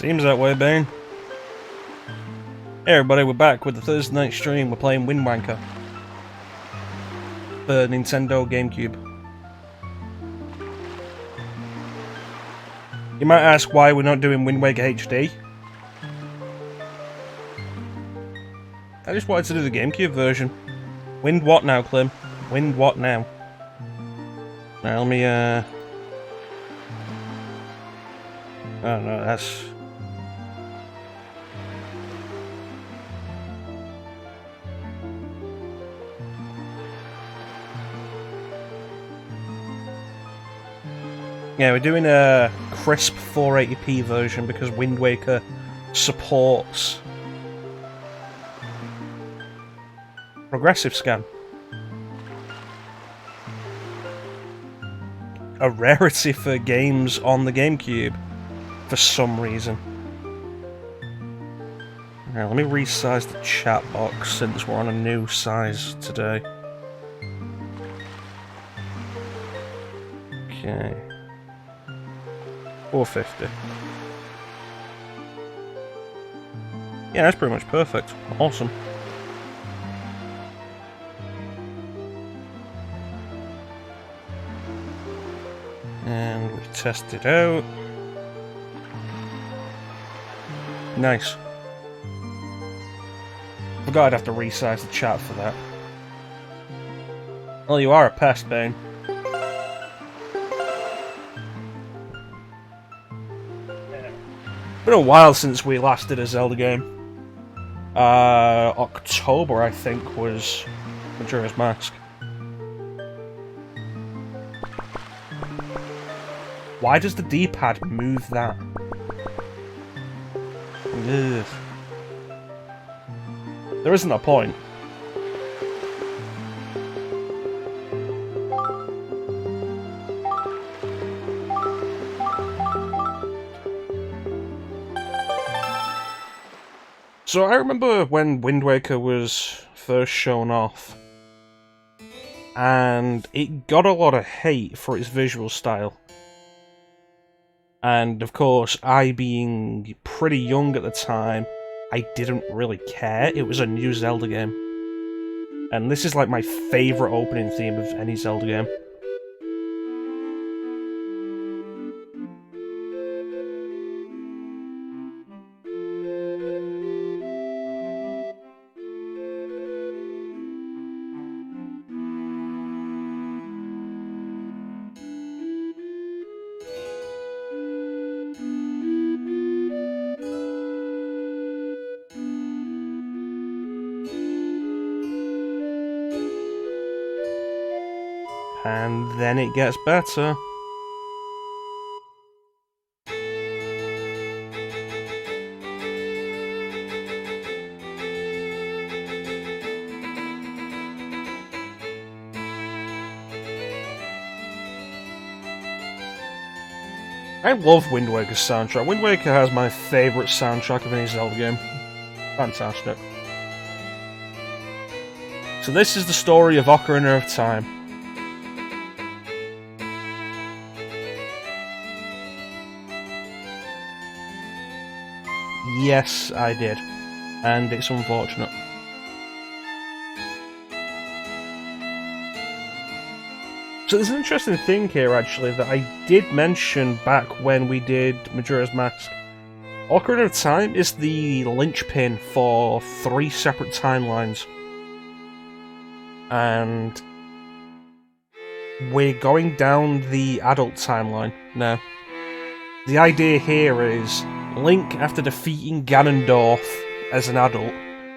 Seems that way, Bane. Hey everybody, we're back with the Thursday night stream. We're playing Wind Wanker for Nintendo GameCube. You might ask why we're not doing Wind Waker HD. I just wanted to do the GameCube version. Wind what now, Clem? Wind what now? Now let me, I don't know, that's... Yeah, we're doing a crisp 480p version because Wind Waker supports progressive scan. A rarity for games on the GameCube, for some reason. Now, let me resize the chat box since we're on a new size today. Okay. 450. Yeah, that's pretty much perfect. Awesome. And we test it out. Nice. Forgot I'd have to resize the chat for that. Well, you are a pest, Bane. Been a while since we last did a Zelda game. October, I think, was Majora's Mask. Why does the D-pad move that? Ugh. There isn't a point. So I remember when Wind Waker was first shown off, and it got a lot of hate for its visual style. And of course, I being pretty young at the time, I didn't really care. It was a new Zelda game. And this is like my favourite opening theme of any Zelda game. And then it gets better. I love Wind Waker's soundtrack. Wind Waker has my favourite soundtrack of any Zelda game. Fantastic. So this is the story of Ocarina of Time. Yes, I did. And it's unfortunate. So there's an interesting thing here, actually, that I did mention back when we did Majora's Mask. Ocarina of Time is the linchpin for 3 separate timelines. And we're going down the adult timeline now. The idea here is Link, after defeating Ganondorf as an adult,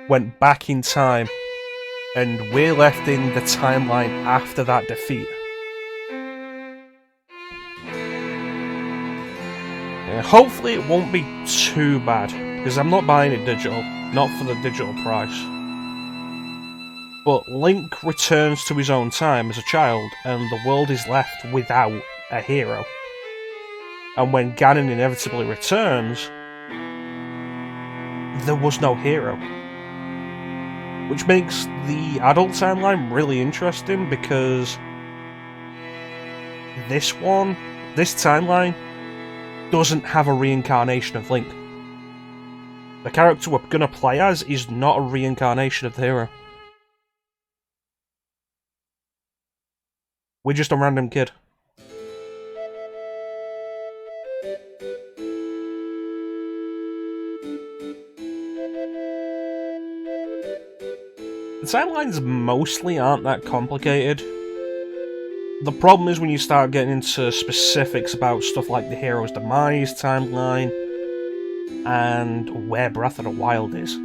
went back in time, and we're left in the timeline after that defeat. Hopefully it won't be too bad, because I'm not buying it digital, not for the digital price. But Link returns to his own time as a child, and the world is left without a hero. And when Ganon inevitably returns, there was no hero. Which makes the adult timeline really interesting, because this timeline doesn't have a reincarnation of Link. The character we're gonna play as is not a reincarnation of the hero. We're just a random kid. The timelines mostly aren't that complicated. The problem is when you start getting into specifics about stuff like the hero's demise timeline and where Breath of the Wild is.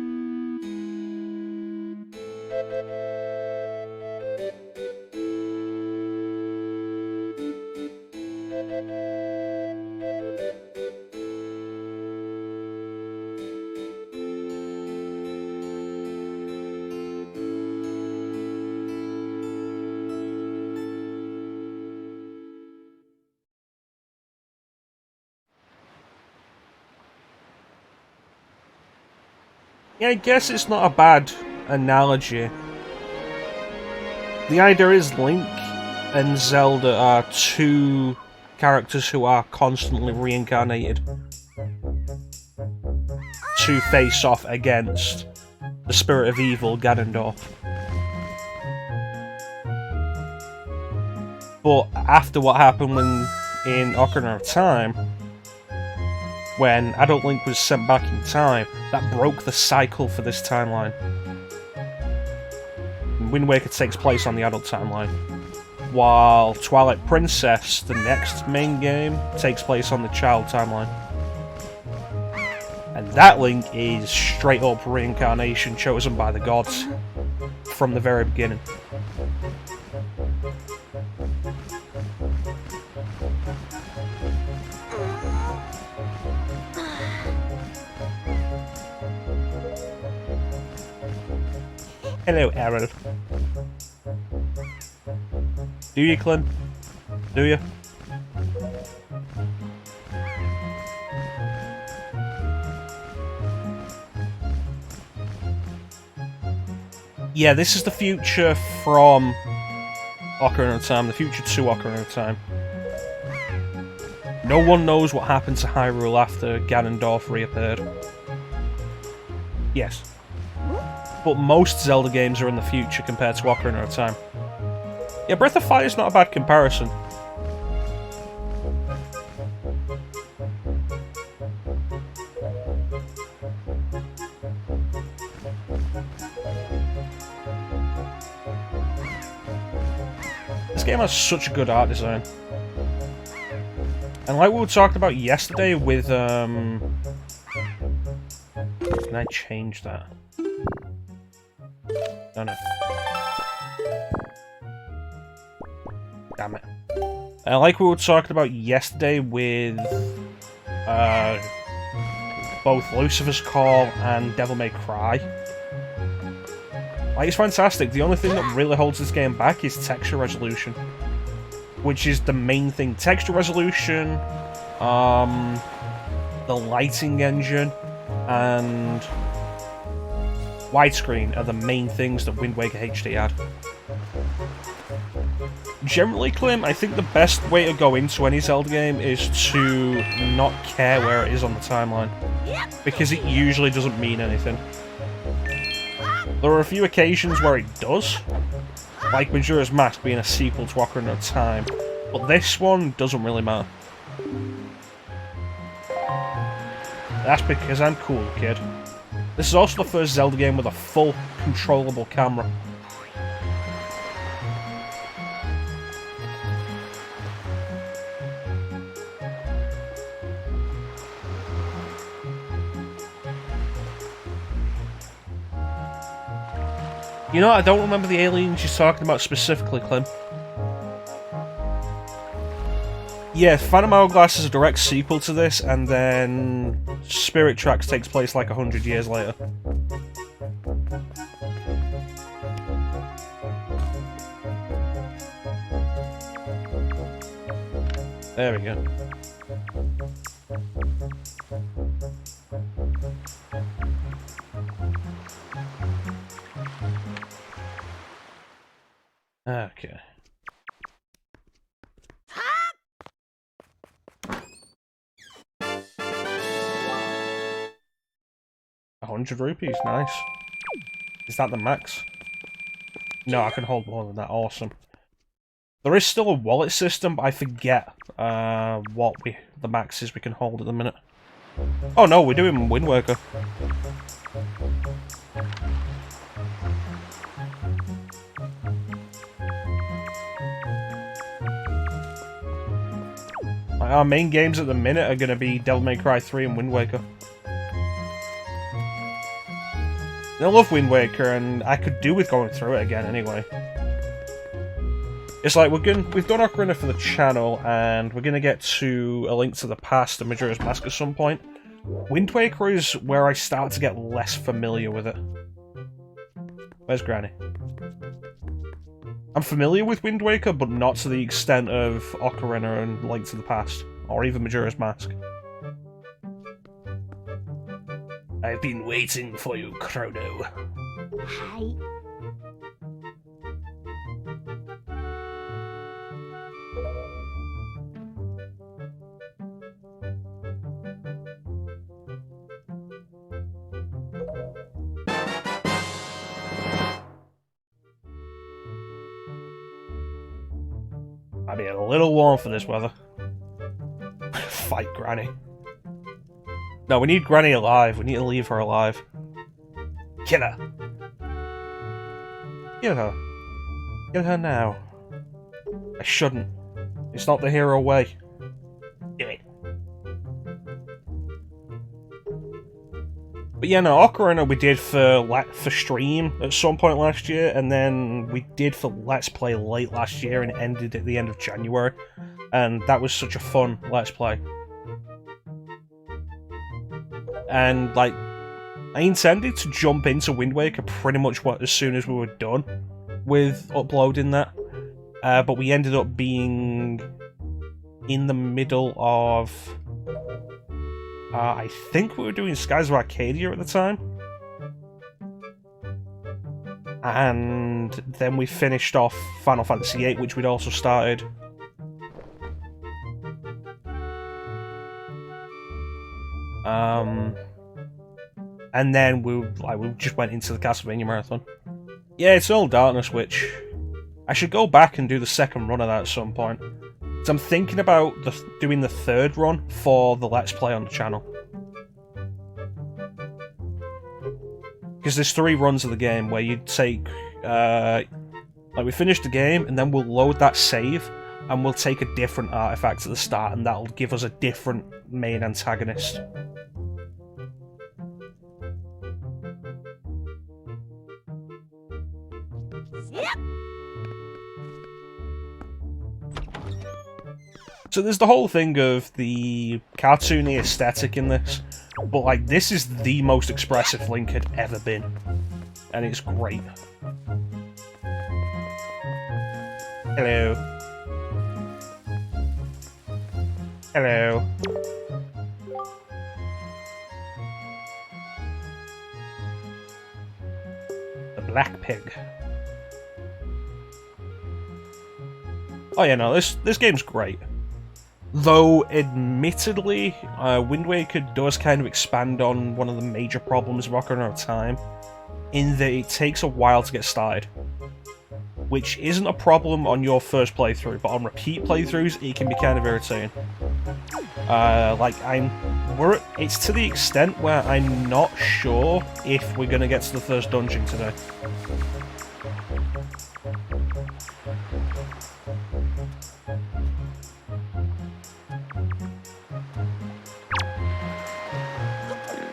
Yeah, I guess it's not a bad analogy. The idea is Link and Zelda are two characters who are constantly reincarnated to face off against the spirit of evil, Ganondorf. But after what happened in Ocarina of Time, when Adult Link was sent back in time, that broke the cycle for this timeline. Wind Waker takes place on the adult timeline, while Twilight Princess, the next main game, takes place on the child timeline. And that Link is straight up reincarnation chosen by the gods from the very beginning. Hello, Errol. Do you, Clem? Do you? Yeah, this is the future from Ocarina of Time, the future to Ocarina of Time. No one knows what happened to Hyrule after Ganondorf reappeared. Yes. But most Zelda games are in the future compared to Ocarina of Time. Yeah, Breath of Fire is not a bad comparison. This game has such a good art design. And like we were talking about yesterday with, Can I change that? No, no. Damn it. Like we were talking about yesterday with both Lucifer's Call and Devil May Cry. Like, it's fantastic. The only thing that really holds this game back is texture resolution, which is the main thing. Texture resolution, the lighting engine, and widescreen are the main things that Wind Waker HD had. Generally, Clem, I think the best way to go into any Zelda game is to not care where it is on the timeline, because it usually doesn't mean anything. There are a few occasions where it does, like Majora's Mask being a sequel to Ocarina of Time, but this one doesn't really matter. That's because I'm cool, kid. This is also the first Zelda game with a full, controllable camera. You know, I don't remember the aliens you're talking about specifically, Clem. Yeah, Phantom Hourglass is a direct sequel to this, and then Spirit Tracks takes place like 100 years later. There we go. Okay. 100 rupees, nice. Is that the max? No, I can hold more than that, awesome. There is still a wallet system, but I forget what the max is we can hold at the minute. Oh no, we're doing Wind Waker. Our main games at the minute are going to be Devil May Cry 3 and Wind Waker. I love Wind Waker, and I could do with going through it again anyway. It's like we've done Ocarina for the channel, and we're gonna get to A Link to the Past and Majora's Mask at some point. Wind Waker is where I start to get less familiar with it. Where's Granny? I'm familiar with Wind Waker, but not to the extent of Ocarina and Link to the Past, or even Majora's Mask. I've been waiting for you, Chrono. Hi. I'd be a little warm for this weather. Fight Granny. No, we need Granny alive. We need to leave her alive. Kill her. Kill her. Kill her now. I shouldn't. It's not the hero way. Do it. But yeah, no, Ocarina we did for stream at some point last year, and then we did for Let's Play late last year, and it ended at the end of January. And that was such a fun Let's Play. And, like, I intended to jump into Wind Waker pretty much as soon as we were done with uploading that. But we ended up being in the middle of... I think we were doing Skies of Arcadia at the time. And then we finished off Final Fantasy VIII, which we'd also started. And then we just went into the Castlevania Marathon. Yeah, Eternal Darkness, which I should go back and do the second run of that at some point. So I'm thinking about doing the third run for the Let's Play on the channel. Because there's 3 runs of the game where you take, like we finish the game and then we'll load that save and we'll take a different artifact at the start and that'll give us a different main antagonist. So there's the whole thing of the cartoony aesthetic in this, but like this is the most expressive Link had ever been, and it's great. Hello. Hello. The Black Pig. Oh yeah, no, this game's great. Though, admittedly, Wind Waker does kind of expand on one of the major problems of Ocarina of Time, in that it takes a while to get started. Which isn't a problem on your first playthrough, but on repeat playthroughs, it can be kind of irritating. It's to the extent where I'm not sure if we're going to get to the first dungeon today.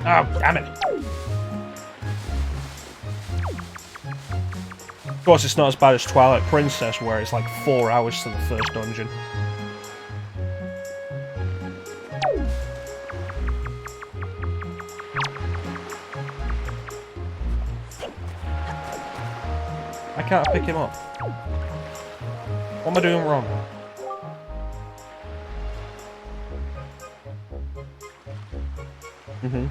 Oh, damn it! Of course, it's not as bad as Twilight Princess, where it's like 4 hours to the first dungeon. I can't pick him up. What am I doing wrong? Mm-hmm.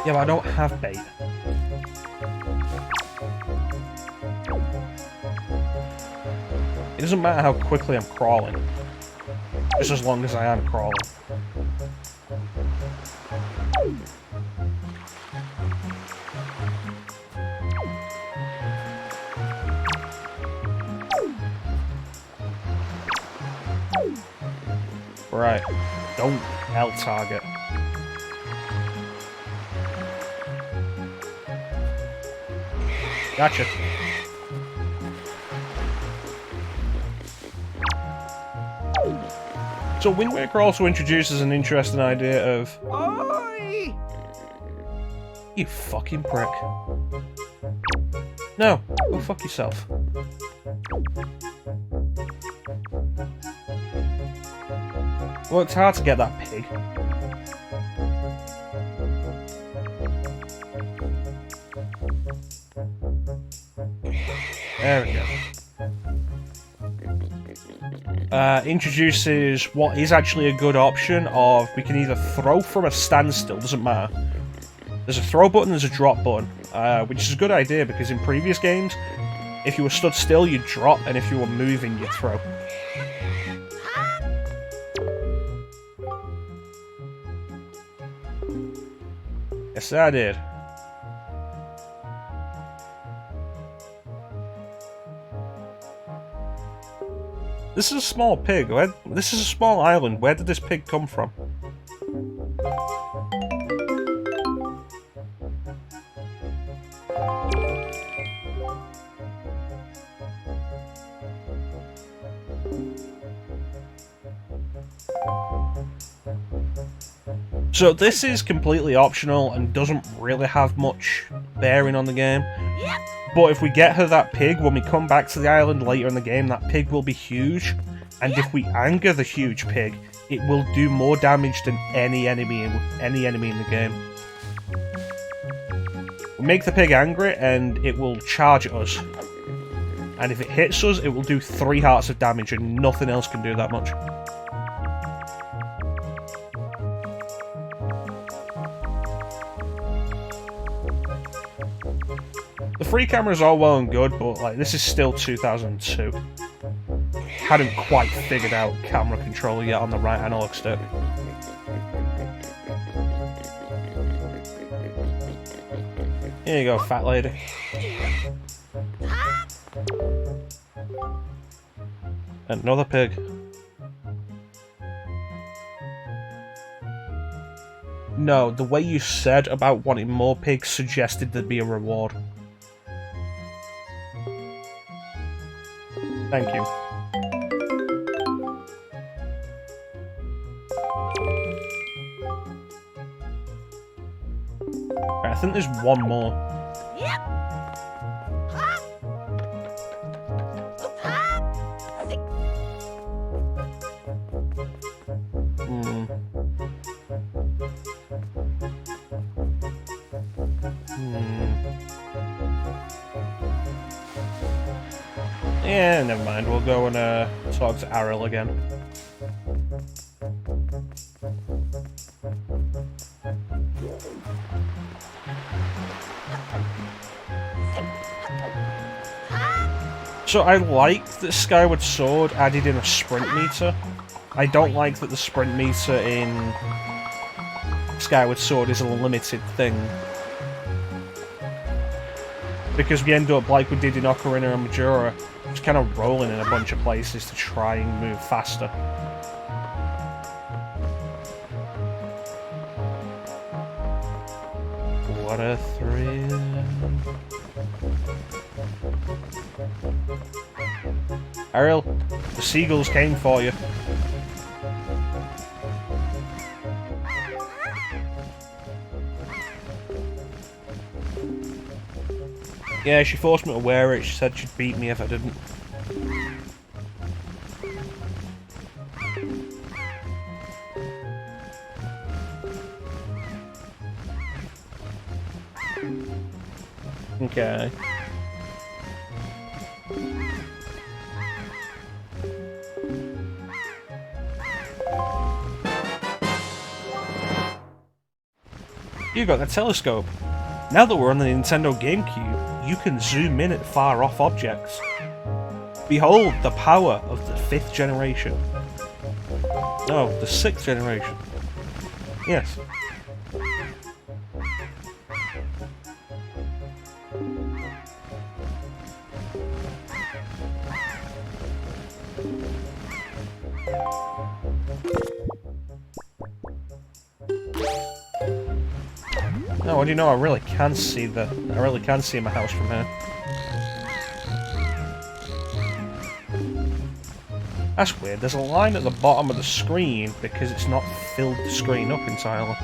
Yeah, but I don't have bait. It doesn't matter how quickly I'm crawling. Just as long as I am crawling. Right. Don't L target. Gotcha. So Wind Waker also introduces an interesting idea of... Oi! You fucking prick. No, go fuck yourself. Well, it's hard to get that pig. There we go. Introduces what is actually a good option of we can either throw from a standstill, doesn't matter. There's a throw button, there's a drop button, which is a good idea because in previous games, if you were stood still, you'd drop, and if you were moving, you'd throw. Yes, I did. This is a small pig. This is a small island. Where did this pig come from? So this is completely optional and doesn't really have much bearing on the game. But if we get her that pig, when we come back to the island later in the game, that pig will be huge. And if we anger the huge pig, it will do more damage than any enemy in the game. We make the pig angry and it will charge at us. And if it hits us, it will do 3 hearts of damage and nothing else can do that much. The free cameras are well and good, but like this is still 2002. Hadn't quite figured out camera control yet on the right analog stick. Here you go, fat lady. Another pig. No, the way you said about wanting more pigs suggested there'd be a reward. Thank you. Right, I think there's one more. Yeah, never mind. We'll go and talk to Ariel again. So I like that Skyward Sword added in a sprint meter. I don't like that the sprint meter in Skyward Sword is a limited thing. Because we end up, like we did in Ocarina and Majora, just kind of rolling in a bunch of places to try and move faster. What a thrill. Ariel, the seagulls came for you. Yeah, she forced me to wear it. She said she'd beat me if I didn't. Okay. You got the telescope. Now that we're on the Nintendo GameCube, you can zoom in at far-off objects. Behold the power of the 5th generation. No, the 6th generation. Yes. do you know? I really can see my house from here. That's weird. There's a line at the bottom of the screen because it's not filled the screen up entirely.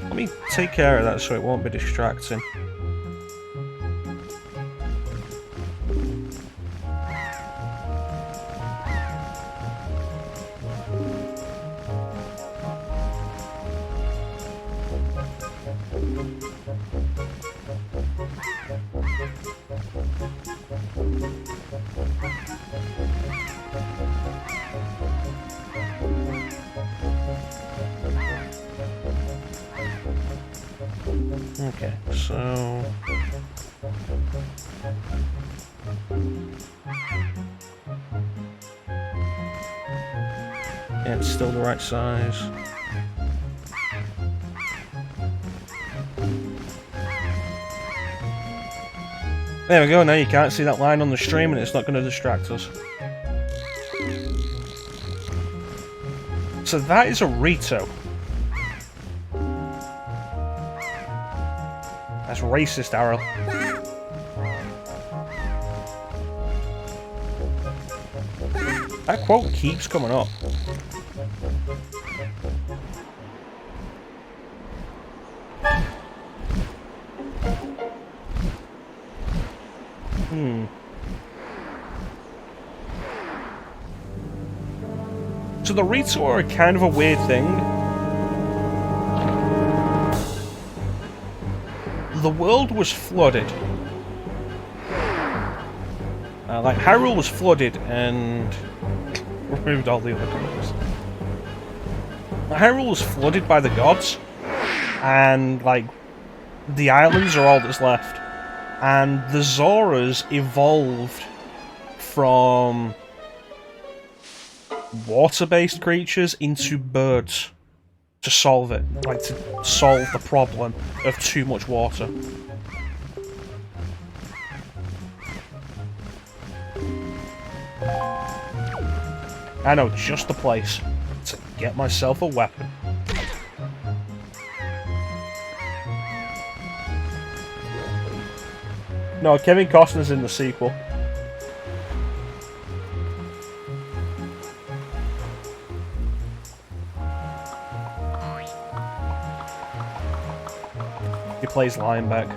Let me take care of that so it won't be distracting. Okay, so... yeah, it's still the right size. There we go, now you can't see that line on the stream and it's not going to distract us. So that is a Rito. That's racist, Arrow. That quote keeps coming up. So the Rito are kind of a weird thing. The world was flooded. Like, Hyrule was flooded and removed all the other colours. Hyrule was flooded by the gods, and, like, the islands are all that's left. And the Zoras evolved from water-based creatures into birds to solve it, like to solve the problem of too much water. I know just the place to get myself a weapon. No, Kevin Costner's in the sequel. He plays Lineback.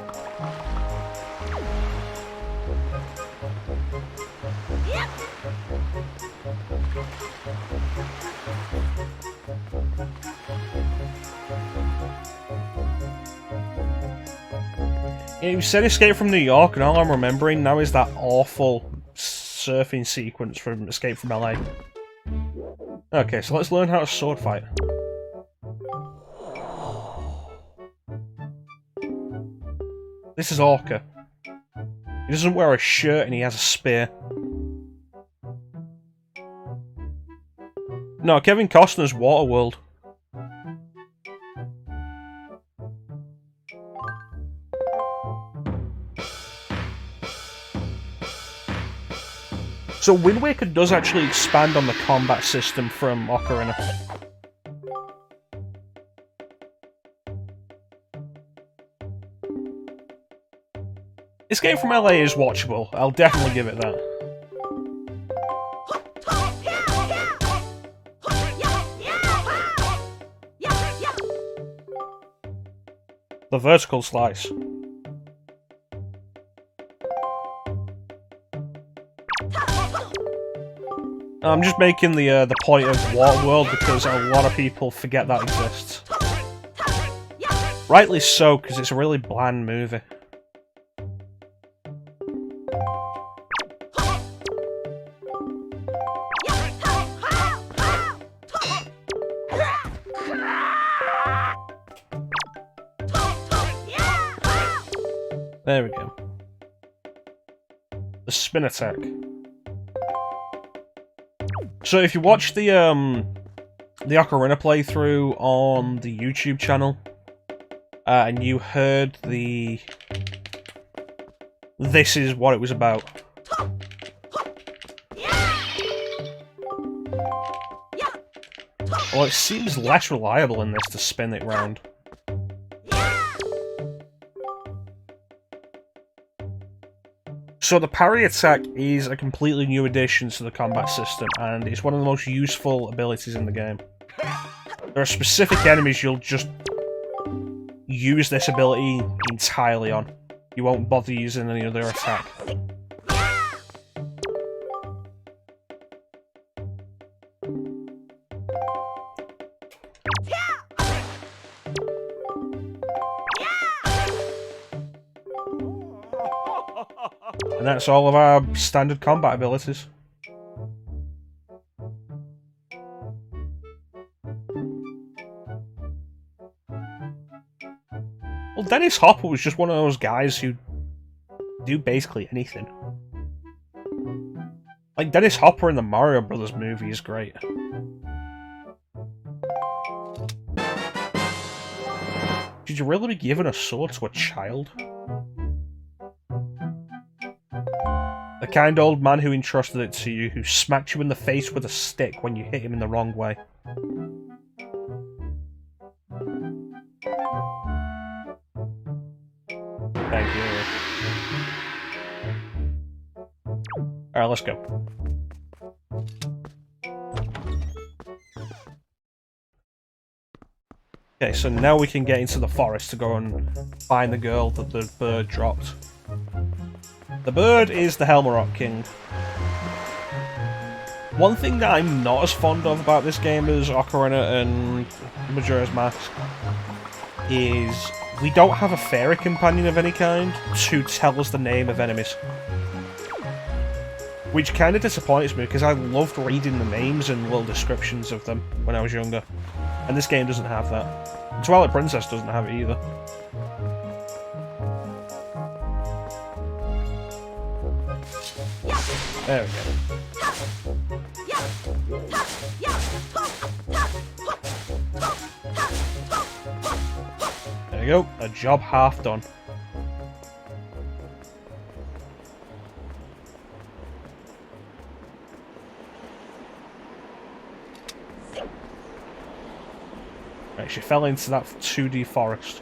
Yeah, you said Escape from New York, and all I'm remembering now is that awful surfing sequence from Escape from LA. Okay, so let's learn how to sword fight. This is Orca. He doesn't wear a shirt and he has a spear. No, Kevin Costner's Waterworld. So Wind Waker does actually expand on the combat system from Ocarina. Escape from LA is watchable. I'll definitely give it that. The vertical slice. I'm just making the point of Waterworld because a lot of people forget that exists. Rightly so, because it's a really bland movie. There we go. The spin attack. So if you watch the Ocarina playthrough on the YouTube channel, and you heard this is what it was about. Well, it seems less reliable in this to spin it round. So the parry attack is a completely new addition to the combat system, and it's one of the most useful abilities in the game. There are specific enemies you'll just use this ability entirely on. You won't bother using any other attack. And that's all of our standard combat abilities. Well, Dennis Hopper was just one of those guys who do basically anything. Like, Dennis Hopper in the Mario Brothers movie is great. Should you really be giving a sword to a child? The kind old man who entrusted it to you, who smacked you in the face with a stick when you hit him in the wrong way. Thank you. Alright, let's go. Okay, so now we can get into the forest to go and find the girl that the bird dropped. The bird is the Helmarok King. One thing that I'm not as fond of about this game as Ocarina and Majora's Mask is we don't have a fairy companion of any kind to tell us the name of enemies. Which kind of disappoints me, because I loved reading the names and little descriptions of them when I was younger. And this game doesn't have that. Twilight Princess doesn't have it either. There we go. There we go, a job half done. Right, she fell into that 2D forest.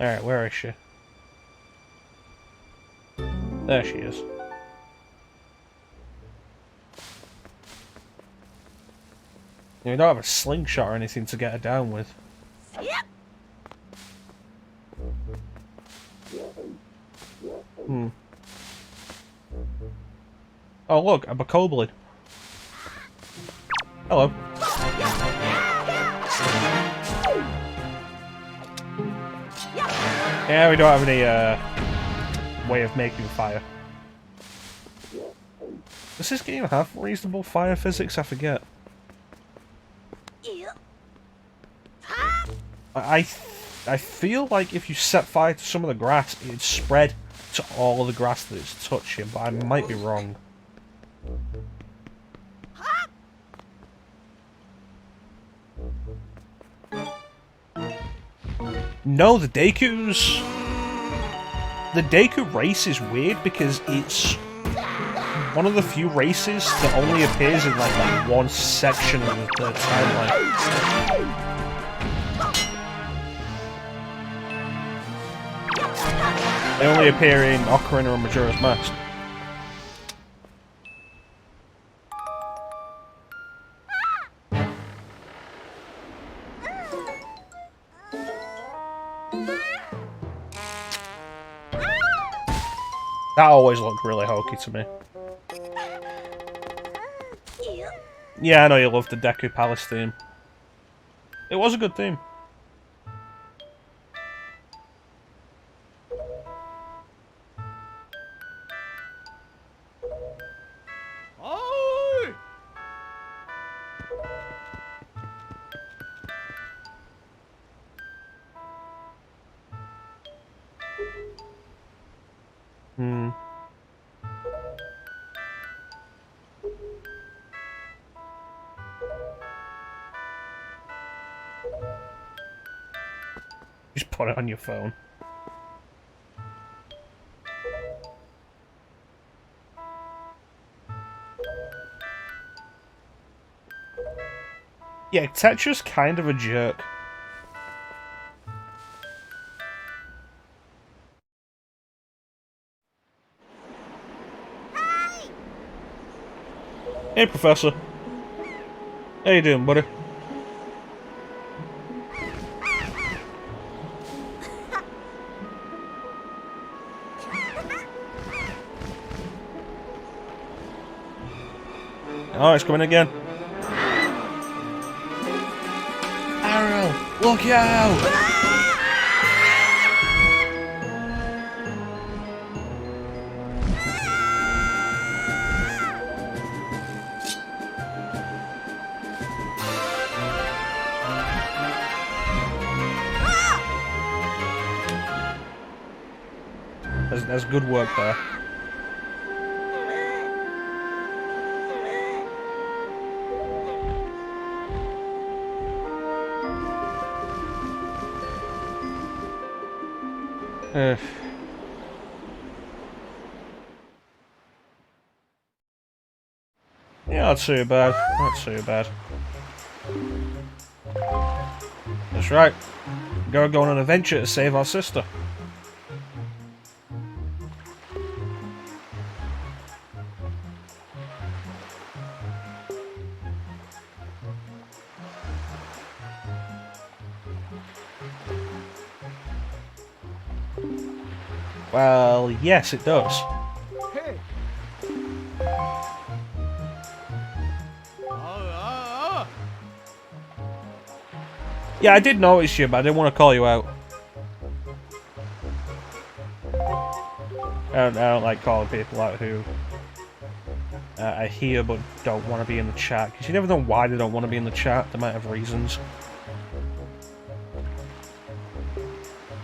Alright, where is she? There she is. You don't have a slingshot or anything to get her down with. Hmm. Oh look, a bokoblin. Hello. Yeah, we don't have any way of making fire. Does this game have reasonable fire physics? I forget. I feel like if you set fire to some of the grass, it'd spread to all of the grass that it's touching, but I might be wrong. No, the Deku's... The Deku race is weird because it's one of the few races that only appears in like that one section of the timeline. They only appear in Ocarina and Majora's Mask. That always looked really hokey to me. Yeah, I know you love the Deku Palace theme. It was a good theme. Hmm. put it on your phone. Yeah, Tetsu's kind of a jerk. Hey, Professor. How you doing, buddy? Oh, it's coming again. Arrow, look out! That's good work there. Yeah, not too bad. Not too bad. That's right. Gotta go on an adventure to save our sister. Well, yes, it does. Hey. Yeah, I did notice you, but I didn't want to call you out. I don't like calling people out who are here but don't want to be in the chat, because you never know why they don't want to be in the chat. They might have reasons.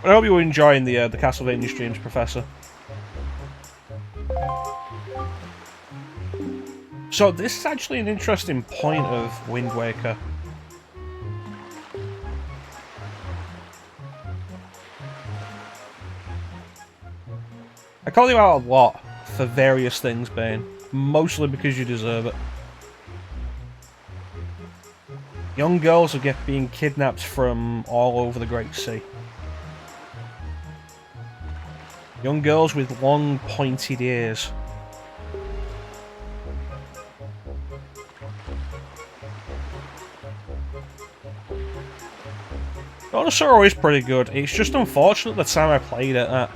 But I hope you're enjoying the Castlevania streams, Professor. So this is actually an interesting point of Wind Waker. I call you out a lot for various things, Bane. Mostly because you deserve it. Young girls are being kidnapped from all over the Great Sea. Young girls with long, pointed ears. Dinosaur is pretty good. It's just unfortunate the time I played it at.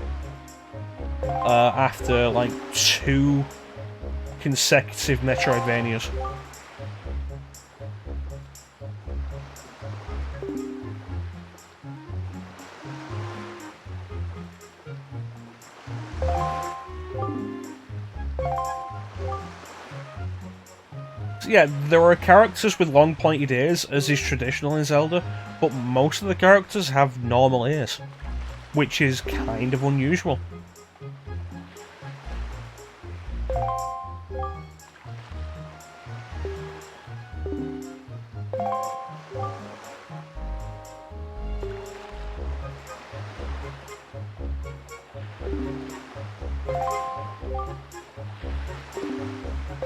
After like 2 consecutive Metroidvanias. So yeah, there are characters with long pointed ears, as is traditional in Zelda, but most of the characters have normal ears, which is kind of unusual.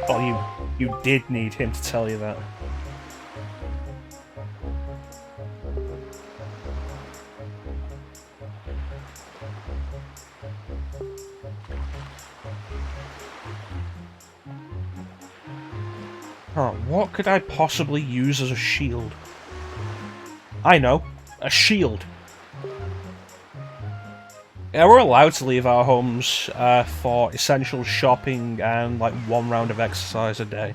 Oh, you did need him to tell you that. Huh, what could I possibly use as a shield? I know, a shield. Yeah, we're allowed to leave our homes for essential shopping and like 1 round of exercise a day.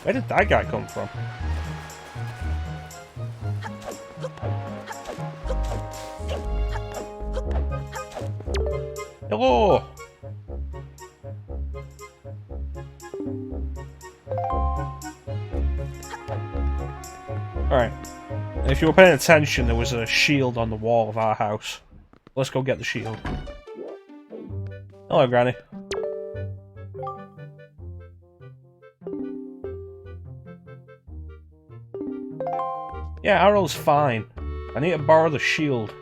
Where did that guy come from? Hello! Alright. If you were paying attention, there was a shield on the wall of our house. Let's go get the shield. Hello, Granny. Yeah, arrow's fine. I need to borrow the shield.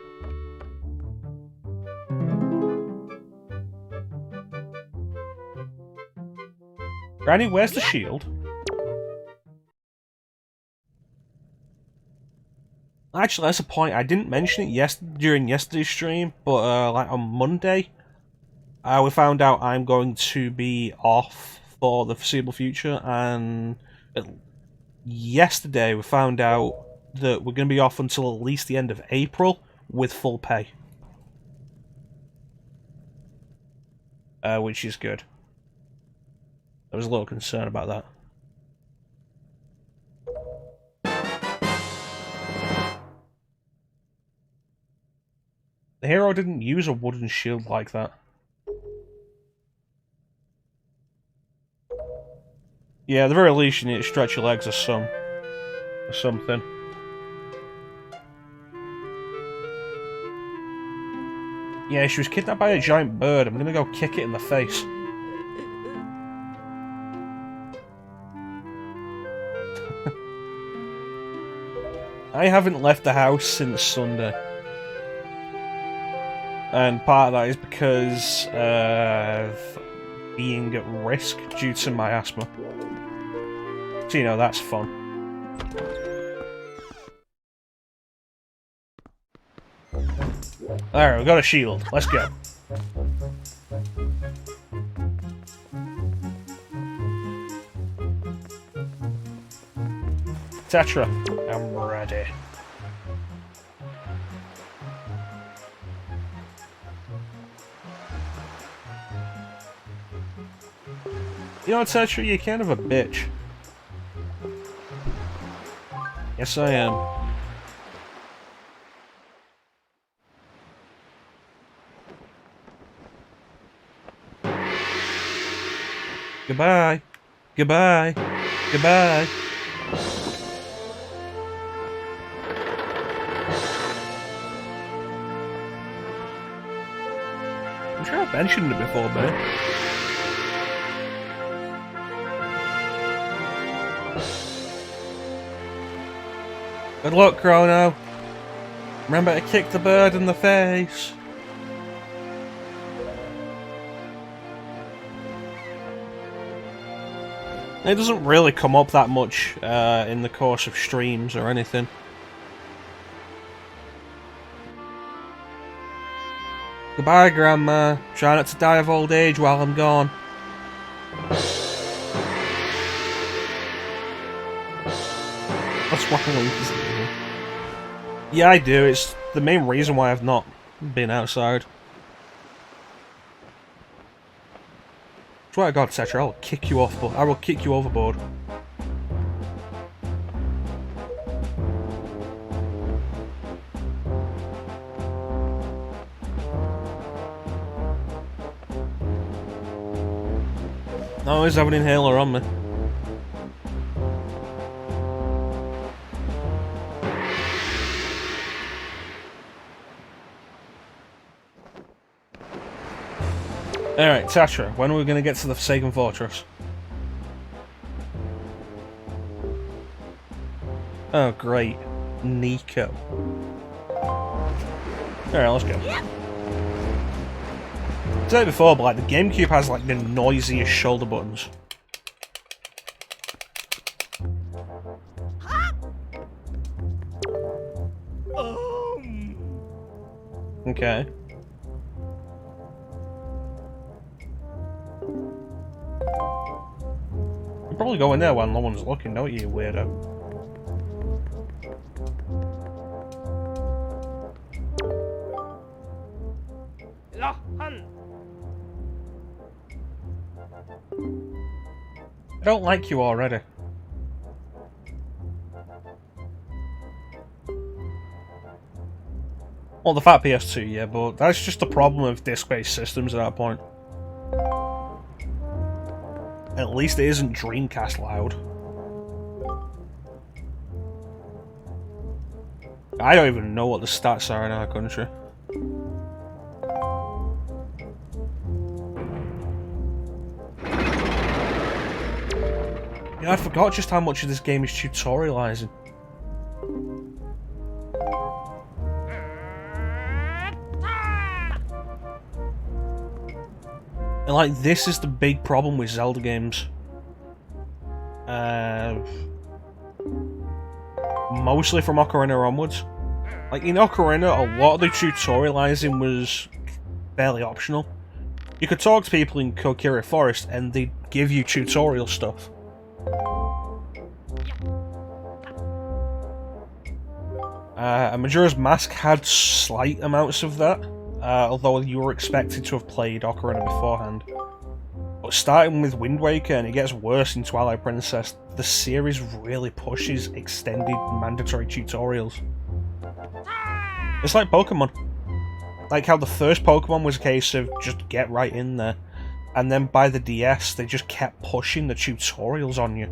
Granny, where's the shield? Actually, that's a point. I didn't mention it during yesterday's stream, but like on Monday, we found out I'm going to be off for the foreseeable future, and yesterday we found out that we're going to be off until at least the end of April with full pay. Which is good. I was a little concerned about that. The hero didn't use a wooden shield like that. Yeah, at the very least you need to stretch your legs or something. Yeah, she was kidnapped by a giant bird. I'm gonna go kick it in the face. I haven't left the house since Sunday. And part of that is because of being at risk due to my asthma. So, you know, that's fun. Alright, we've got a shield. Let's go. Tetra, I'm ready. You know, Tetra, you're kind of a bitch. Yes, I am. Goodbye. Goodbye. Goodbye. I'm sure I've mentioned it before, but... Good luck, Chrono. Remember to kick the bird in the face. It doesn't really come up that much in the course of streams or anything. Goodbye, Grandma. Try not to die of old age while I'm gone. What's wrong with you? Yeah, I do. It's the main reason why I've not been outside. Swear to God, Tetra, I'll kick you off, but I will kick you overboard. I always have an inhaler on me. Alright, Tetra, when are we going to get to the Forsaken Fortress? Oh, great. Nico. Alright, let's go. I've said it before, but like, the GameCube has like the noisiest shoulder buttons. Okay. You probably go in there while no one's looking, don't you, weirdo? I don't like you already. Well, the fat PS2, yeah, but that's just the problem of disc-based systems at that point. At least it isn't Dreamcast loud. I don't even know what the stats are in our country. Yeah, I forgot just how much of this game is tutorializing. And like, this is the big problem with Zelda games. Mostly from Ocarina onwards. Like, in Ocarina, a lot of the tutorializing was fairly optional. You could talk to people in Kokiri Forest and they'd give you tutorial stuff. And Majora's Mask had slight amounts of that, although you were expected to have played Ocarina beforehand. But starting with Wind Waker, and it gets worse in Twilight Princess, the series really pushes extended mandatory tutorials. It's like Pokemon. Like how the first Pokemon was a case of just get right in there, and then by the DS they just kept pushing the tutorials on you.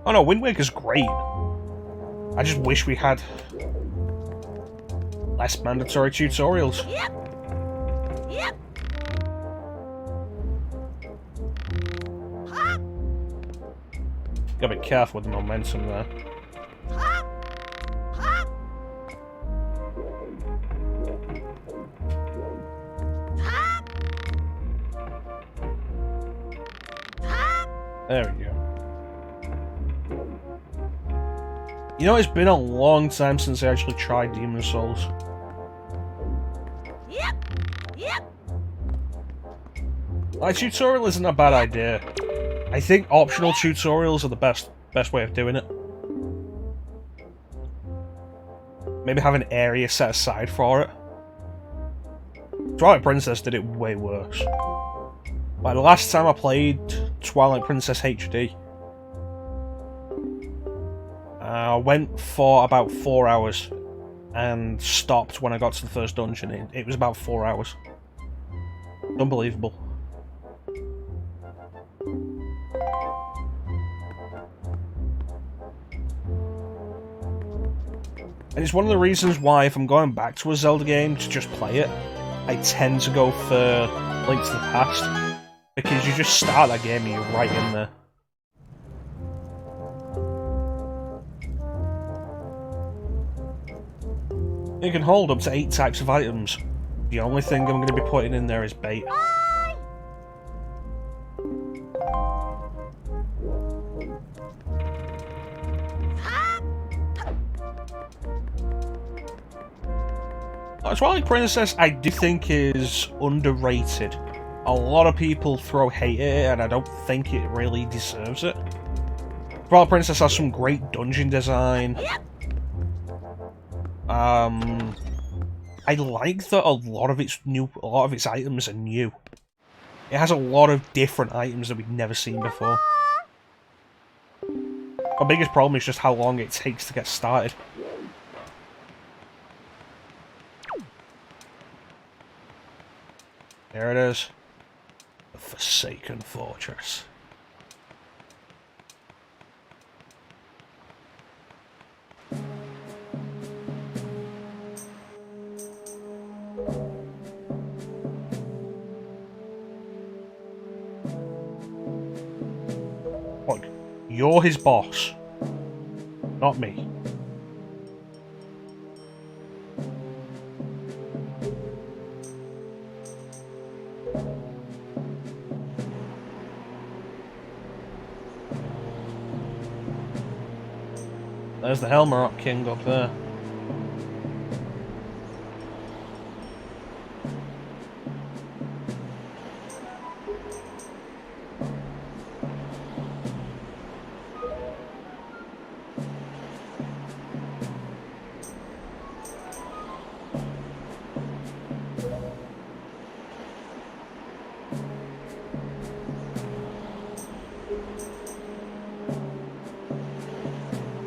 Oh no, Wind Waker's great. I just wish we had less mandatory tutorials. Yep. Gotta be careful with the momentum there. There we go. You know, it's been a long time since I actually tried Demon Souls. Yep. Like, tutorial isn't a bad idea. I think optional tutorials are the best way of doing it. Maybe have an area set aside for it. Twilight Princess did it way worse. Like, the last time I played Twilight Princess HD, I went for about 4 hours and stopped when I got to the first dungeon. It was about 4 hours. Unbelievable. And it's one of the reasons why, if I'm going back to a Zelda game to just play it, I tend to go for Link to the Past. Because you just start that game and you're right in there. You can hold up to 8 types of items. The only thing I'm going to be putting in there is bait. Twilight Princess, I do think, is underrated. A lot of people throw hate at it, and I don't think it really deserves it. Twilight Princess has some great dungeon design. I like that a lot of its items are new. It has a lot of different items that we've never seen before. My biggest problem is just how long it takes to get started. There it is. The Forsaken Fortress. Look, you're his boss, not me. There's the Helmarok King up there.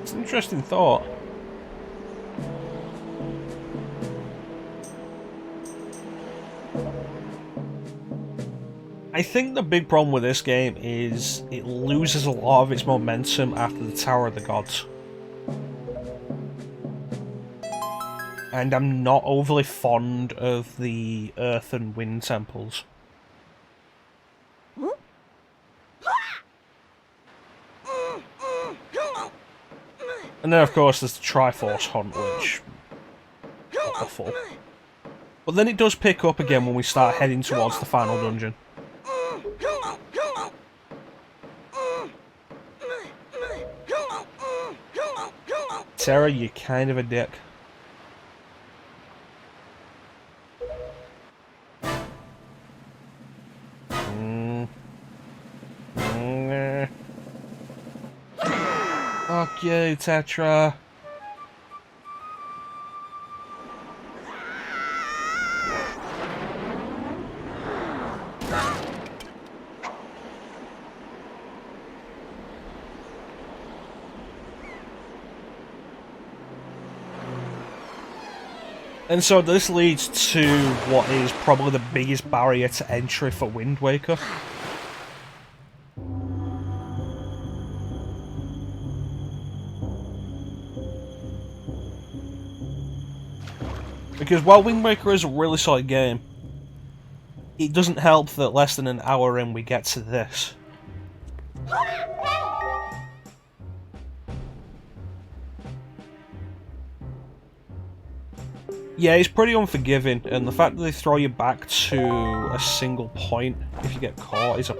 It's an interesting thought. I think the big problem with this game is it loses a lot of its momentum after the Tower of the Gods. And I'm not overly fond of the Earth and Wind temples. And then, of course, there's the Triforce Hunt, which... awful. But then it does pick up again when we start heading towards the final dungeon. Terra, you're kind of a dick. Fuck you, Tetra. And so this leads to what is probably the biggest barrier to entry for Wind Waker. Because while Wind Waker is a really solid game, it doesn't help that less than an hour in we get to this. Yeah, it's pretty unforgiving, and the fact that they throw you back to a single point if you get caught is a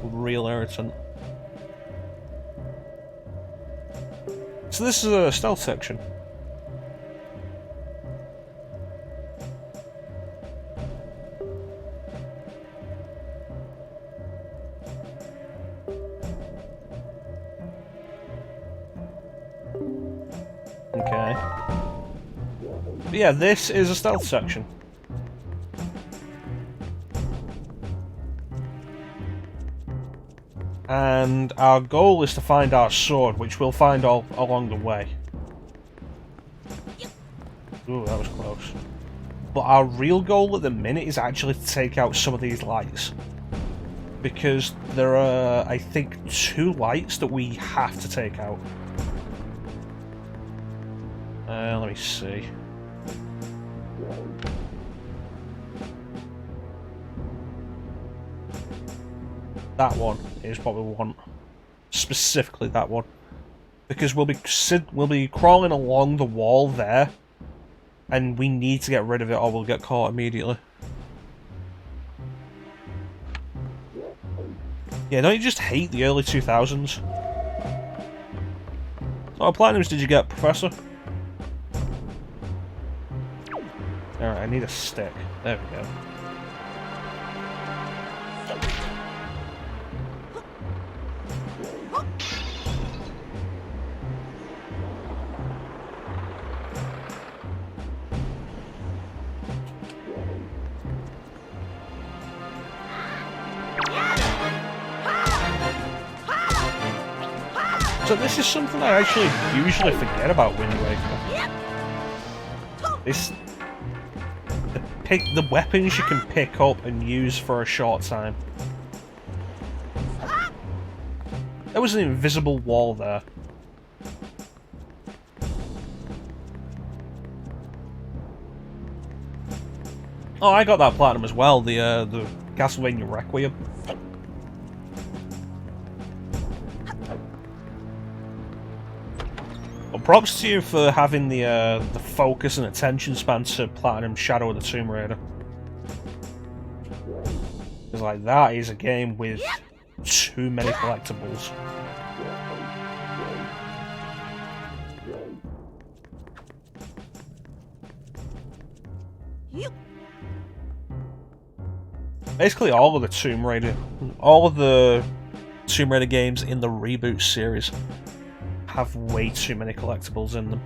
real irritant. So this is a stealth section. Okay. But yeah, this is a stealth section. And our goal is to find our sword, which we'll find all along the way. Ooh, that was close. But our real goal at the minute is actually to take out some of these lights. Because there are, I think, 2 lights that we have to take out. Let me see. That one is what we want. Specifically that one. Because we'll be crawling along the wall there, and we need to get rid of it or we'll get caught immediately. Yeah, don't you just hate the early 2000s? What platinums did you get, Professor? Alright, I need a stick. There we go. So this is something I actually usually forget about Wind Waker. This... the weapons you can pick up and use for a short time. There was an invisible wall there. Oh, I got that platinum as well, the Castlevania Requiem. Well, props to you for having the focus and attention span to platinum Shadow of the Tomb Raider. Because like that is a game with too many collectibles. Basically all of the Tomb Raider games in the reboot series have way too many collectibles in them.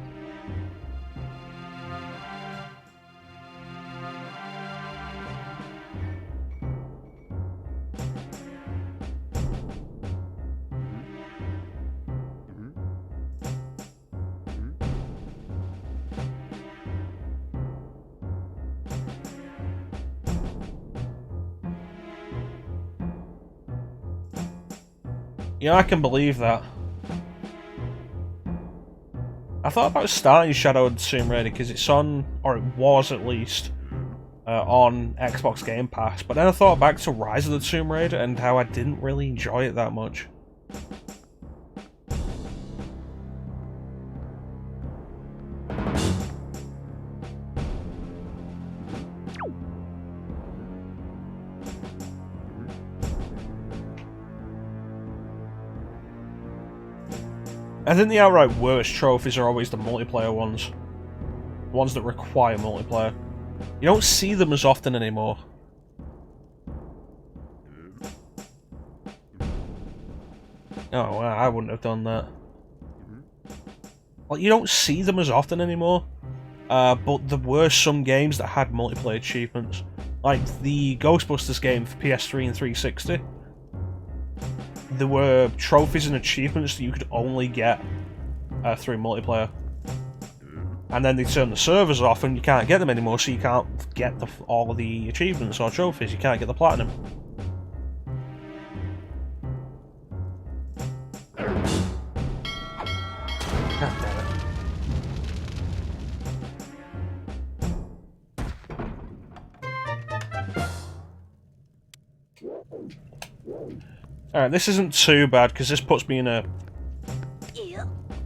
You know, I can believe that. I thought about starting Shadow of the Tomb Raider because it's on, or it was at least, on Xbox Game Pass, but then I thought back to Rise of the Tomb Raider and how I didn't really enjoy it that much. I think the outright worst trophies are always the multiplayer ones. The ones that require multiplayer. You don't see them as often anymore. Oh, well, I wouldn't have done that. Like, you don't see them as often anymore. But there were some games that had multiplayer achievements. Like the Ghostbusters game for PS3 and 360. There were trophies and achievements that you could only get through multiplayer. And then they turn the servers off and you can't get them anymore, so you can't get all of the achievements or trophies. You can't get the platinum. God damn it. Alright, this isn't too bad, because this puts me in a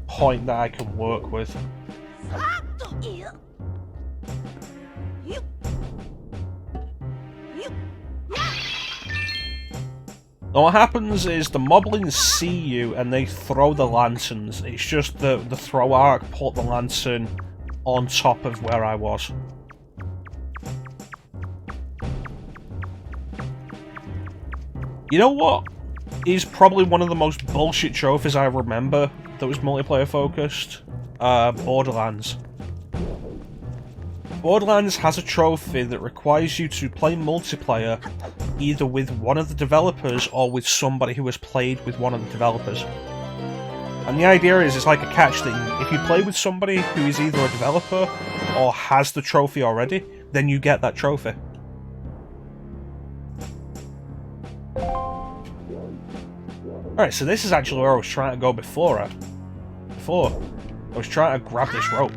point that I can work with. Now what happens is the moblins see you and they throw the lanterns. It's just the throw arc put the lantern on top of where I was. You know what is probably one of the most bullshit trophies I remember that was multiplayer focused? Borderlands. Borderlands has a trophy that requires you to play multiplayer either with one of the developers or with somebody who has played with one of the developers. And the idea is, it's like a catch thing. If you play with somebody who is either a developer or has the trophy already, then you get that trophy. Alright, so this is actually where I was trying to go before. I was trying to grab this rope.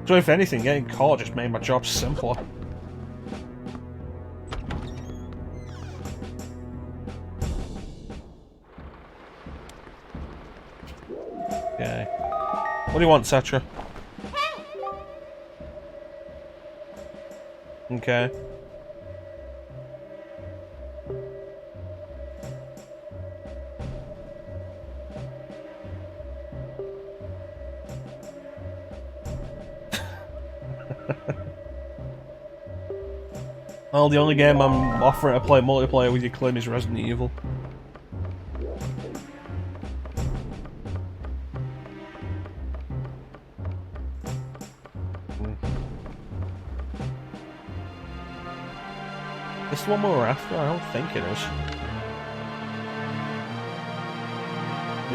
So if anything, getting caught just made my job simpler. Okay. What do you want, Cetra? Okay. Well, the only game I'm offering to play multiplayer with you, Clem, is Resident Evil. This the one we were after? I don't think it is.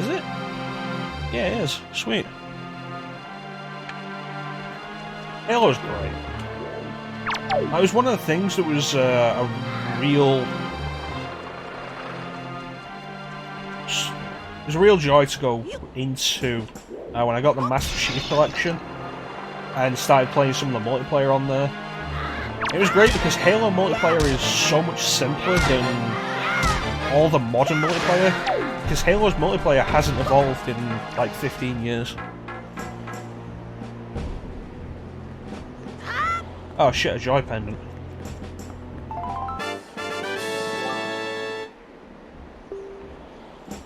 Is it? Yeah, it is. Sweet. Halo's great. It was one of the things that was a real... It was a real joy to go into when I got the Master Chief Collection and started playing some of the multiplayer on there. It was great because Halo multiplayer is so much simpler than all the modern multiplayer, because Halo's multiplayer hasn't evolved in like 15 years. Oh shit, a joy pendant.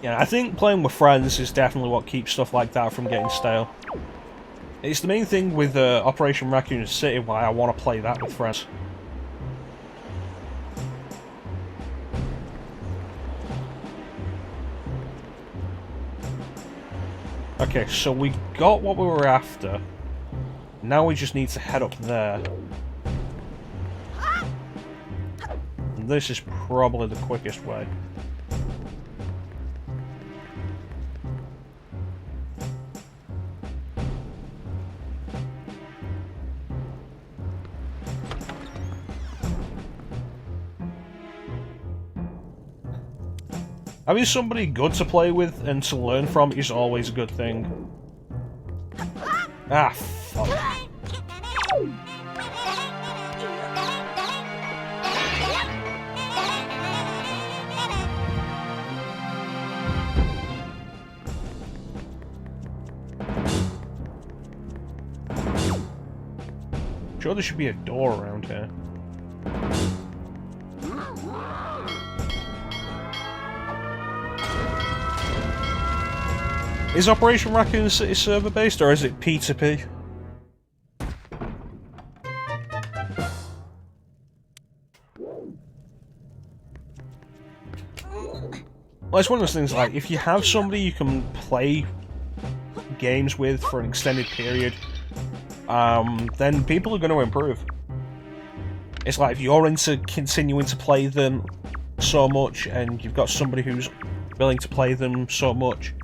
Yeah, I think playing with friends is definitely what keeps stuff like that from getting stale. It's the main thing with Operation Raccoon City why I want to play that with friends. Okay, so we got what we were after. Now we just need to head up there. And this is probably the quickest way. Having somebody good to play with and to learn from is always a good thing. Ah, fuck. Sure, there should be a door around here. Is Operation Raccoon City server based or is it P2P? Well, it's one of those things like, if you have somebody you can play games with for an extended period, then people are going to improve. It's like, if you're into continuing to play them so much, and you've got somebody who's willing to play them so much,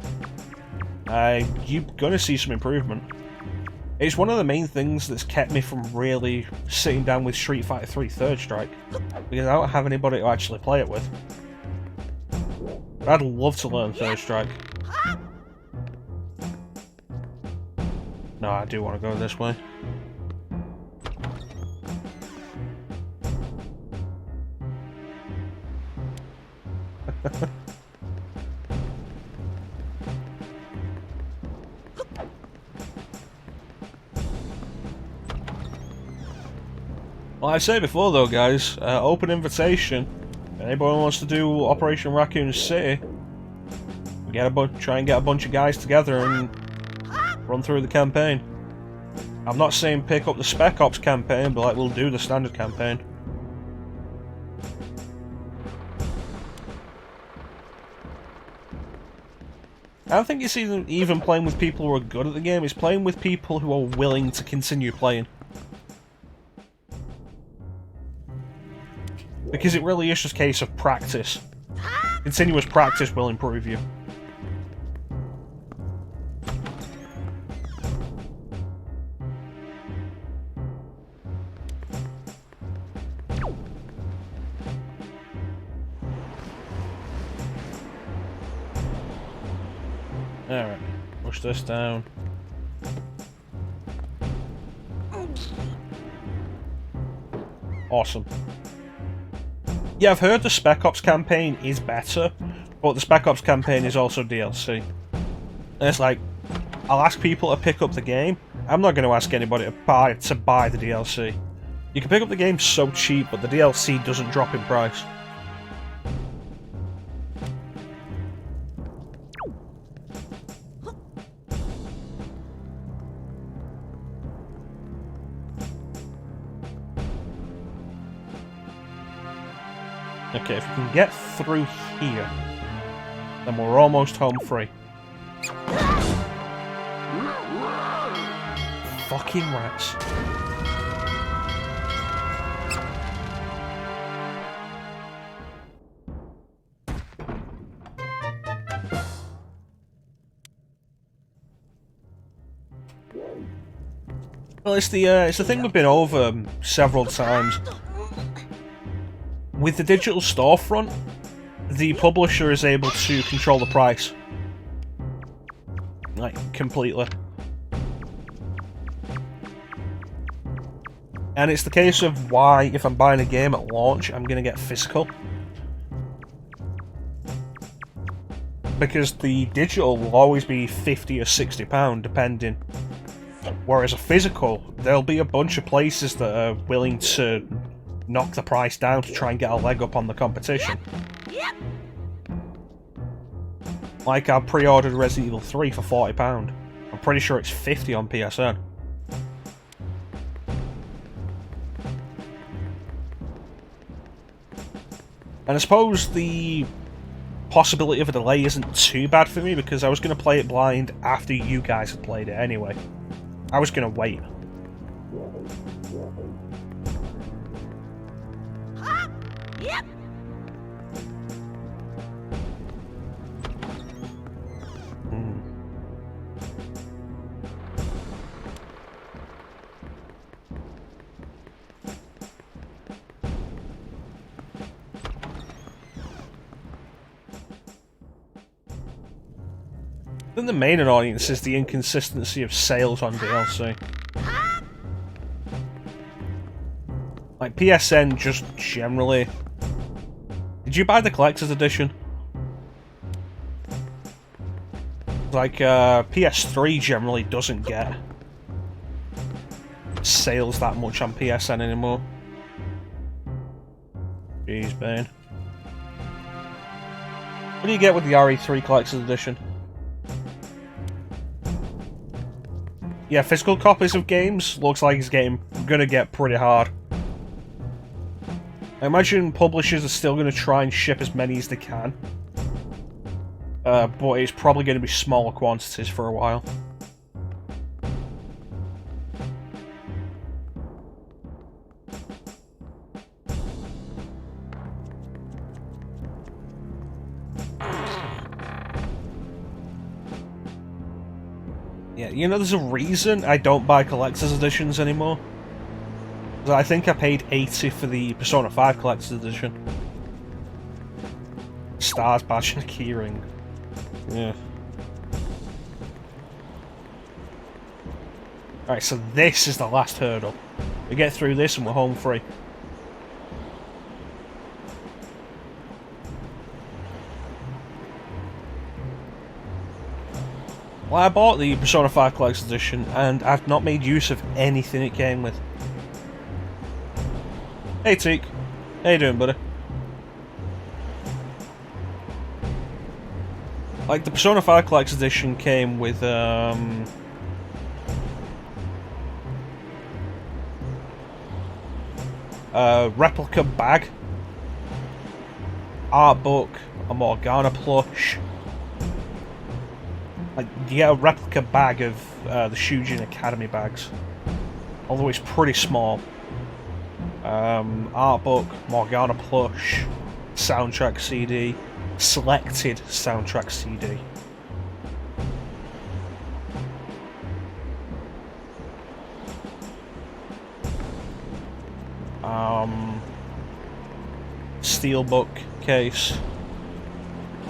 you're going to see some improvement. It's one of the main things that's kept me from really sitting down with Street Fighter 3 Third Strike, because I don't have anybody to actually play it with. I'd love to learn Third Strike. No, I do want to go this way. Like I said before though, guys, open invitation. If anybody wants to do Operation Raccoon City, try and get a bunch of guys together and run through the campaign. I'm not saying pick up the Spec Ops campaign, but like, we'll do the standard campaign. I don't think it's even playing with people who are good at the game, it's playing with people who are willing to continue playing. Because it really is just a case of practice. Continuous practice will improve you. Alright, push this down. Awesome. Yeah, I've heard the Spec Ops campaign is better, but the Spec Ops campaign is also DLC. And it's like, I'll ask people to pick up the game. I'm not going to ask anybody to buy the DLC. You can pick up the game so cheap, but the DLC doesn't drop in price. Okay, if we can get through here, then we're almost home free. Fucking rats. Well, it's the thing we've been over several times. With the digital storefront, the publisher is able to control the price. Like, completely. And it's the case of why, if I'm buying a game at launch, I'm going to get physical. Because the digital will always be £50 or £60, depending. Whereas a physical, there'll be a bunch of places that are willing to knock the price down to try and get a leg up on the competition. Like, I pre-ordered Resident Evil 3 for £40. I'm pretty sure it's £50 on PSN. And I suppose the possibility of a delay isn't too bad for me, because I was going to play it blind after you guys had played it anyway. I was going to wait. Yep. Then the main annoyance is the inconsistency of sales on DLC. Like, PSN just generally... Did you buy the Collector's Edition? Like, PS3 generally doesn't get sales that much on PSN anymore. Jeez, Bane. What do you get with the RE3 Collector's Edition? Yeah, physical copies of games looks like it's gonna get pretty hard. I imagine publishers are still gonna try and ship as many as they can. But it's probably gonna be smaller quantities for a while. Yeah, you know, there's a reason I don't buy collector's editions anymore. I think I paid $80 for the Persona 5 collector's edition. Stars, badge, and a keyring. Yeah. Alright, so this is the last hurdle. We get through this and we're home free. Well, I bought the Persona 5 Collector's Edition, and I've not made use of anything it came with. Hey, Teak. How you doing, buddy? Like, the Persona 5 Collector's Edition came with, a replica bag, art book, a Morgana plush. Like, you get a replica bag of the Shujin Academy bags, although it's pretty small. Art book, Morgana plush, soundtrack CD, selected soundtrack CD. Steelbook case,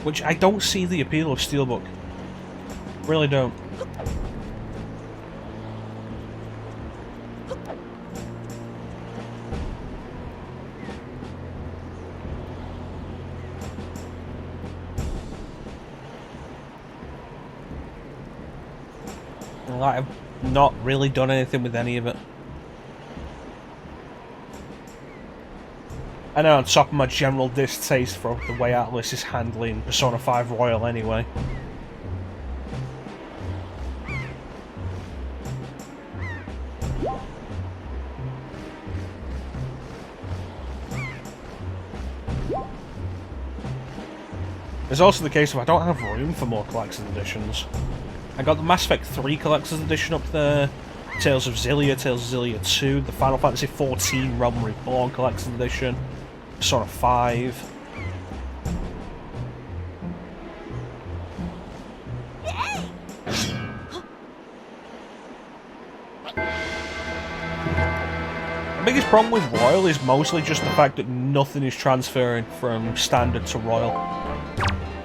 which I don't see the appeal of Steelbook. Really don't. Like, I've not really done anything with any of it. I know on top of my general distaste for the way Atlas is handling Persona 5 Royal anyway. There's also the case of I don't have room for more collector's editions. I got the Mass Effect 3 collector's edition up there, Tales of Xillia, Tales of Xillia 2, the Final Fantasy 14 Realm Reborn collector's edition, Persona 5. The biggest problem with Royal is mostly just the fact that nothing is transferring from Standard to Royal,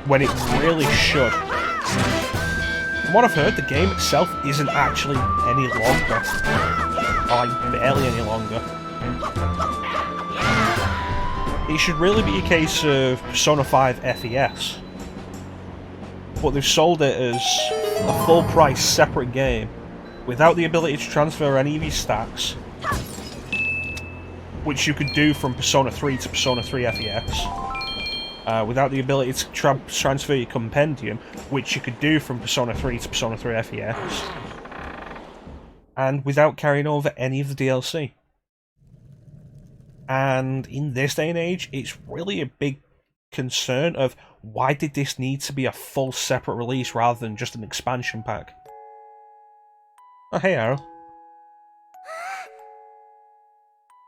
when it really should. From what I've heard, the game itself isn't actually any longer. Or like, barely any longer. It should really be a case of Persona 5 FES. But they've sold it as a full price separate game, without the ability to transfer any of your stacks, which you could do from Persona 3 to Persona 3 FES. Without the ability to transfer your compendium, which you could do from Persona 3 to Persona 3 FES. And without carrying over any of the DLC. And in this day and age, it's really a big concern of why did this need to be a full separate release rather than just an expansion pack? Oh, hey, Arrow.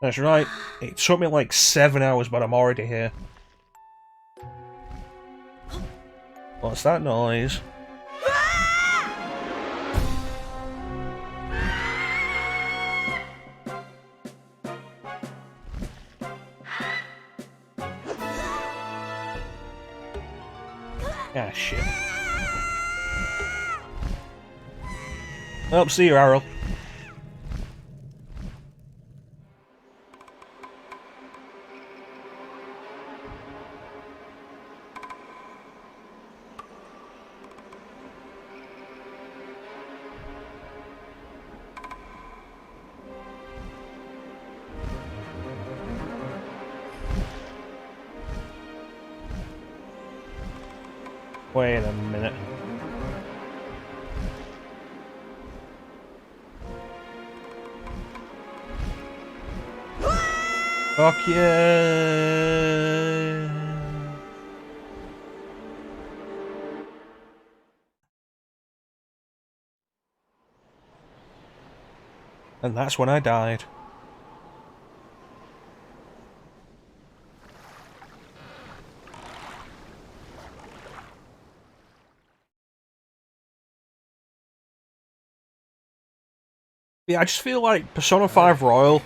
That's right, it took me like 7 hours, but I'm already here. What's that noise? Ah, shit. Oh, see you, Arrow. Wait a minute. Fuck yeah! And that's when I died. Yeah, I just feel like Persona 5 Royal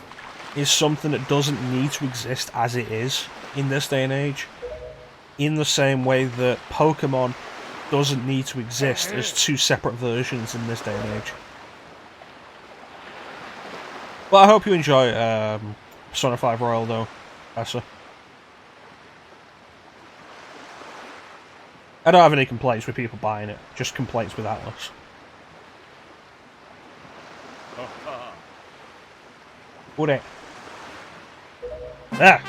is something that doesn't need to exist as it is in this day and age. In the same way that Pokemon doesn't need to exist as two separate versions in this day and age. But I hope you enjoy Persona 5 Royal though, Essa. I don't have any complaints with people buying it, just complaints with Atlas. What it? Ah!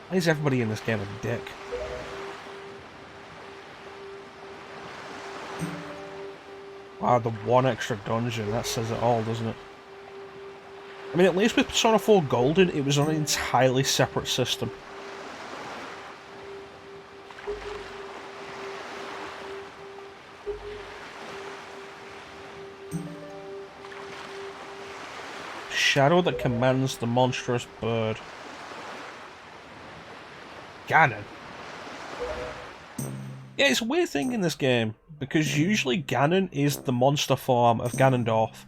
Why is everybody in this game a dick? Wow, the one extra dungeon, that says it all, doesn't it? I mean, at least with Persona 4 Golden, it was on an entirely separate system. Shadow that commands the monstrous bird. Ganon. Yeah, it's a weird thing in this game, because usually Ganon is the monster form of Ganondorf.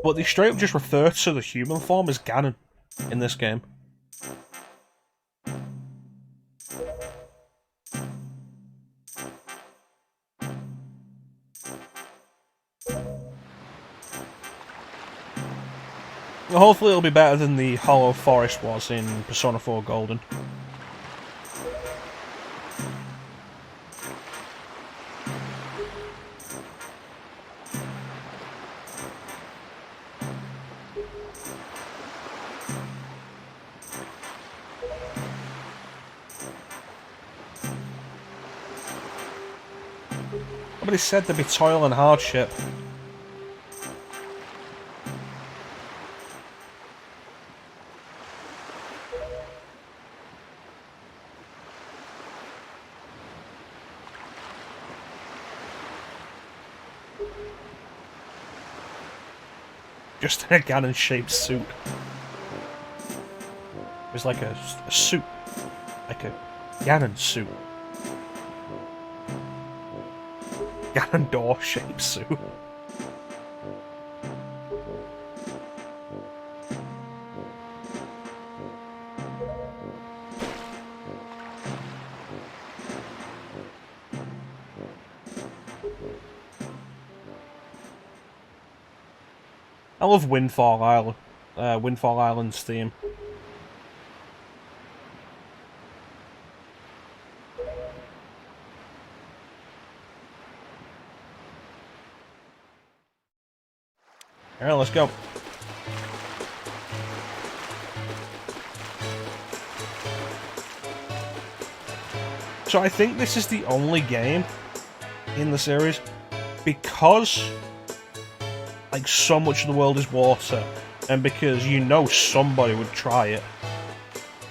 But they straight up just refer to the human form as Ganon in this game. Well, hopefully it'll be better than the Hollow Forest was in Persona 4 Golden. Nobody said there'd be toil and hardship. Just a Ganon-shaped suit. It was like a suit. Like a Ganon suit. Ganondorf-shaped suit. I love Windfall Island. Windfall Island's theme. Alright, let's go. So I think this is the only game in the series, because like so much of the world is water, and because you know somebody would try it,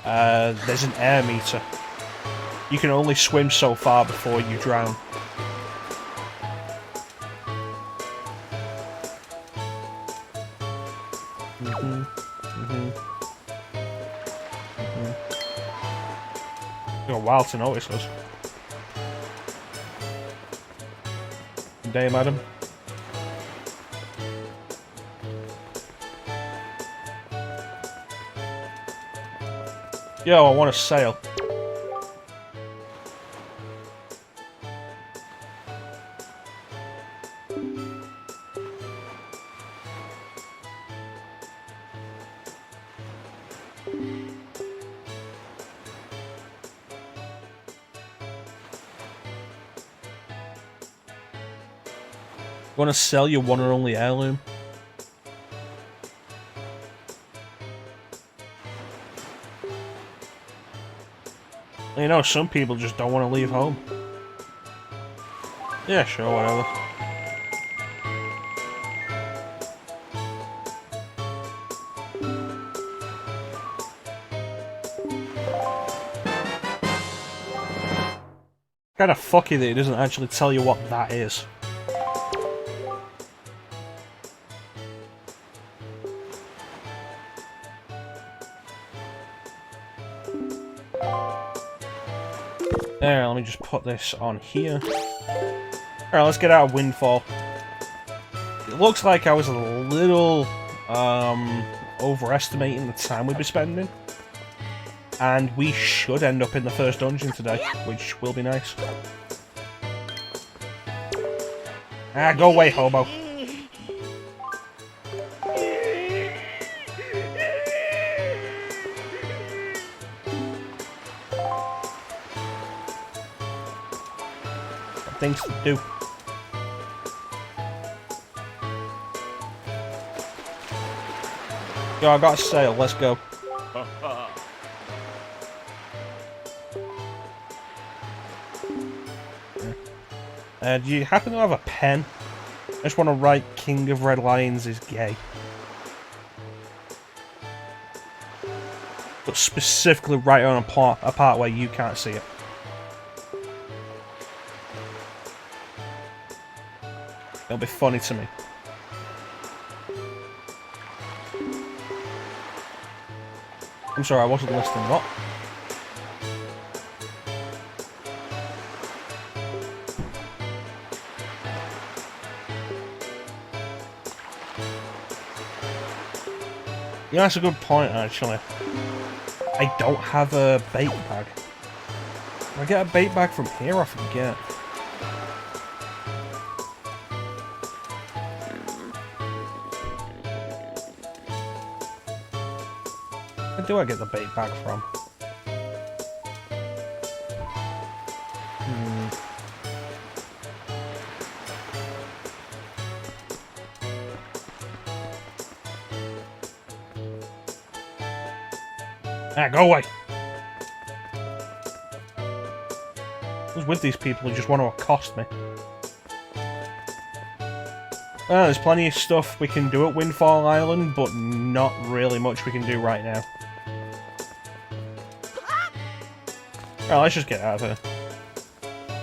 there's an air meter. You can only swim so far before you drown. Took a while to notice us. Good day, madam. Yo, I want to sail. Want to sell your one and only heirloom? You know, some people just don't want to leave home. Yeah, sure, whatever. Kinda fucky that it doesn't actually tell you what that is. There, let me just put this on here. Alright, let's get out of Windfall. It looks like I was a little overestimating the time we'd be spending. And we should end up in the first dungeon today, which will be nice. Ah, go away, hobo. Got things to do. Yo, I got a sale, let's go. Do you happen to have a pen? I just want to write King of Red Lions is gay. But specifically right on a part where you can't see it. It'll be funny to me. I'm sorry, I wasn't listening. What? Yeah, that's a good point, actually. I don't have a bait bag. Can I get a bait bag from here? I forget. Where do I get the bait bag from? Ah, go away! Who's with these people who just want to accost me? There's plenty of stuff we can do at Windfall Island, but not really much we can do right now. Alright, let's just get out of here.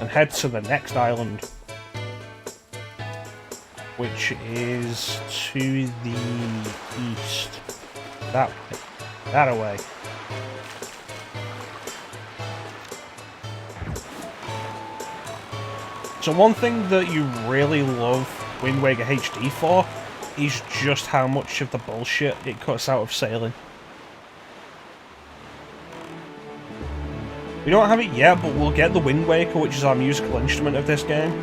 And head to the next island. Which is to the east. That way. That away. So one thing that you really love Wind Waker HD for is just how much of the bullshit it cuts out of sailing. We don't have it yet, but we'll get the Wind Waker, which is our musical instrument of this game.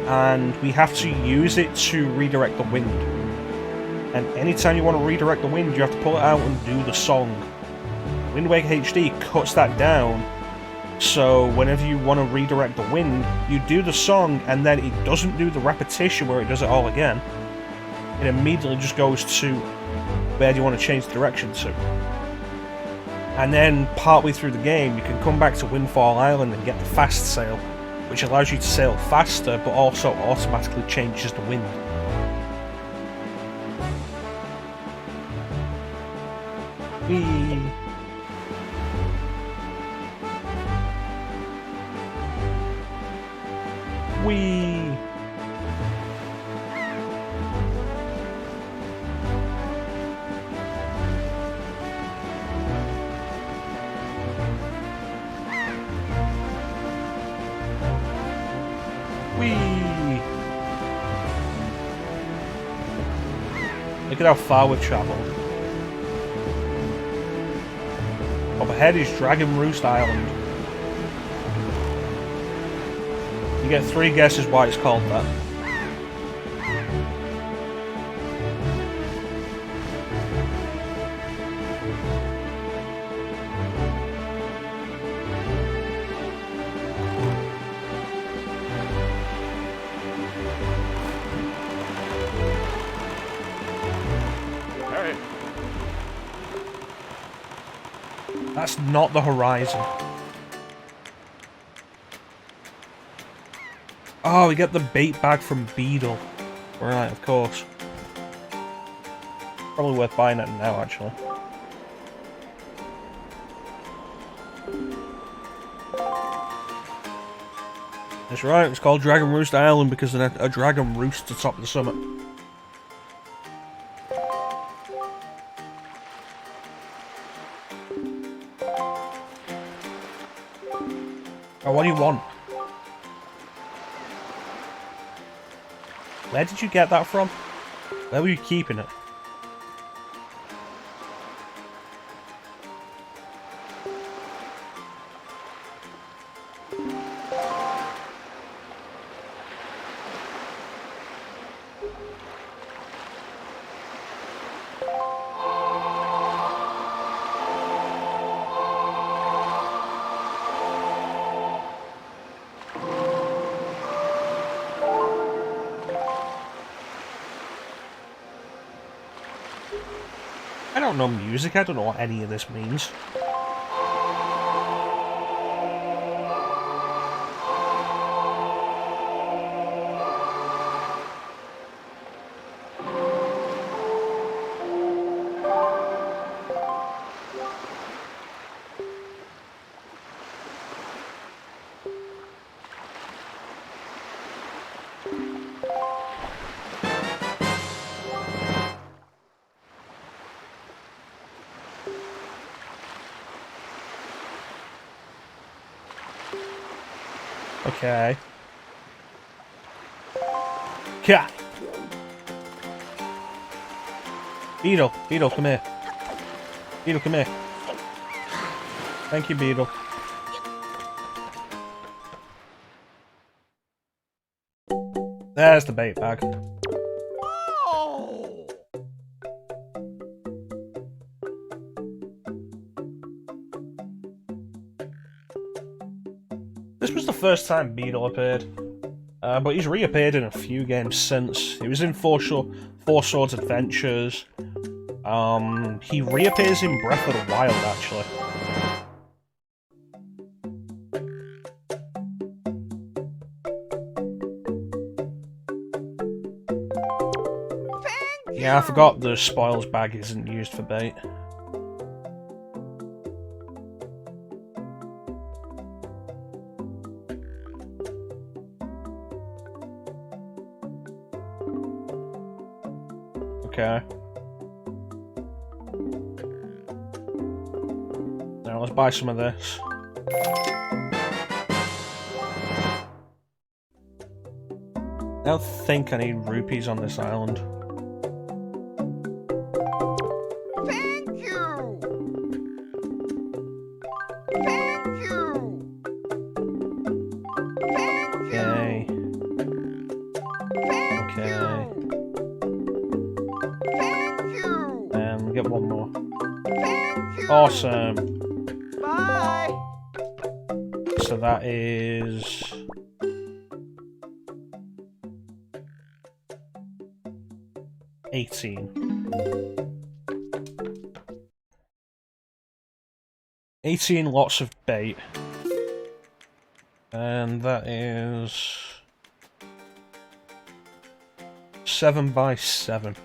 And we have to use it to redirect the wind. And anytime you want to redirect the wind, you have to pull it out and do the song. Wind Waker HD cuts that down. So whenever you want to redirect the wind, you do the song and then it doesn't do the repetition where it does it all again. It immediately just goes to where do you want to change the direction to. And then partway through the game you can come back to Windfall Island and get the fast sail, which allows you to sail faster but also automatically changes the wind. Whee! Whee! Whee! Look at how far we've travelled. Up ahead is Dragon Roost Island. You get 3 guesses why it's called that. That's not the horizon. Oh, we get the bait bag from Beedle. Right, of course. Probably worth buying it now, actually. That's right, it's called Dragon Roost Island because a dragon roosts atop the summit. Oh, what do you want? Where did you get that from? Where were you keeping it? I don't know music, I don't know what any of this means. Okay. Cat! Beetle, Beetle, come here. Beetle, come here. Thank you, Beetle. There's the bait bag. Oh! This was the first time Beetle appeared, but he's reappeared in a few games since. He was in Four Swords Adventures. He reappears in Breath of the Wild, actually. Yeah, I forgot the spoils bag isn't used for bait. Okay. Now let's buy some of this. I don't think I need rupees on this island. Thank you! Thank you! Thank you! Okay. Thank Okay. you! Thank you! And we get one more. Thank you! Awesome. Bye! So that is... $18. 18 lots of bait. And that is... 7 by 7.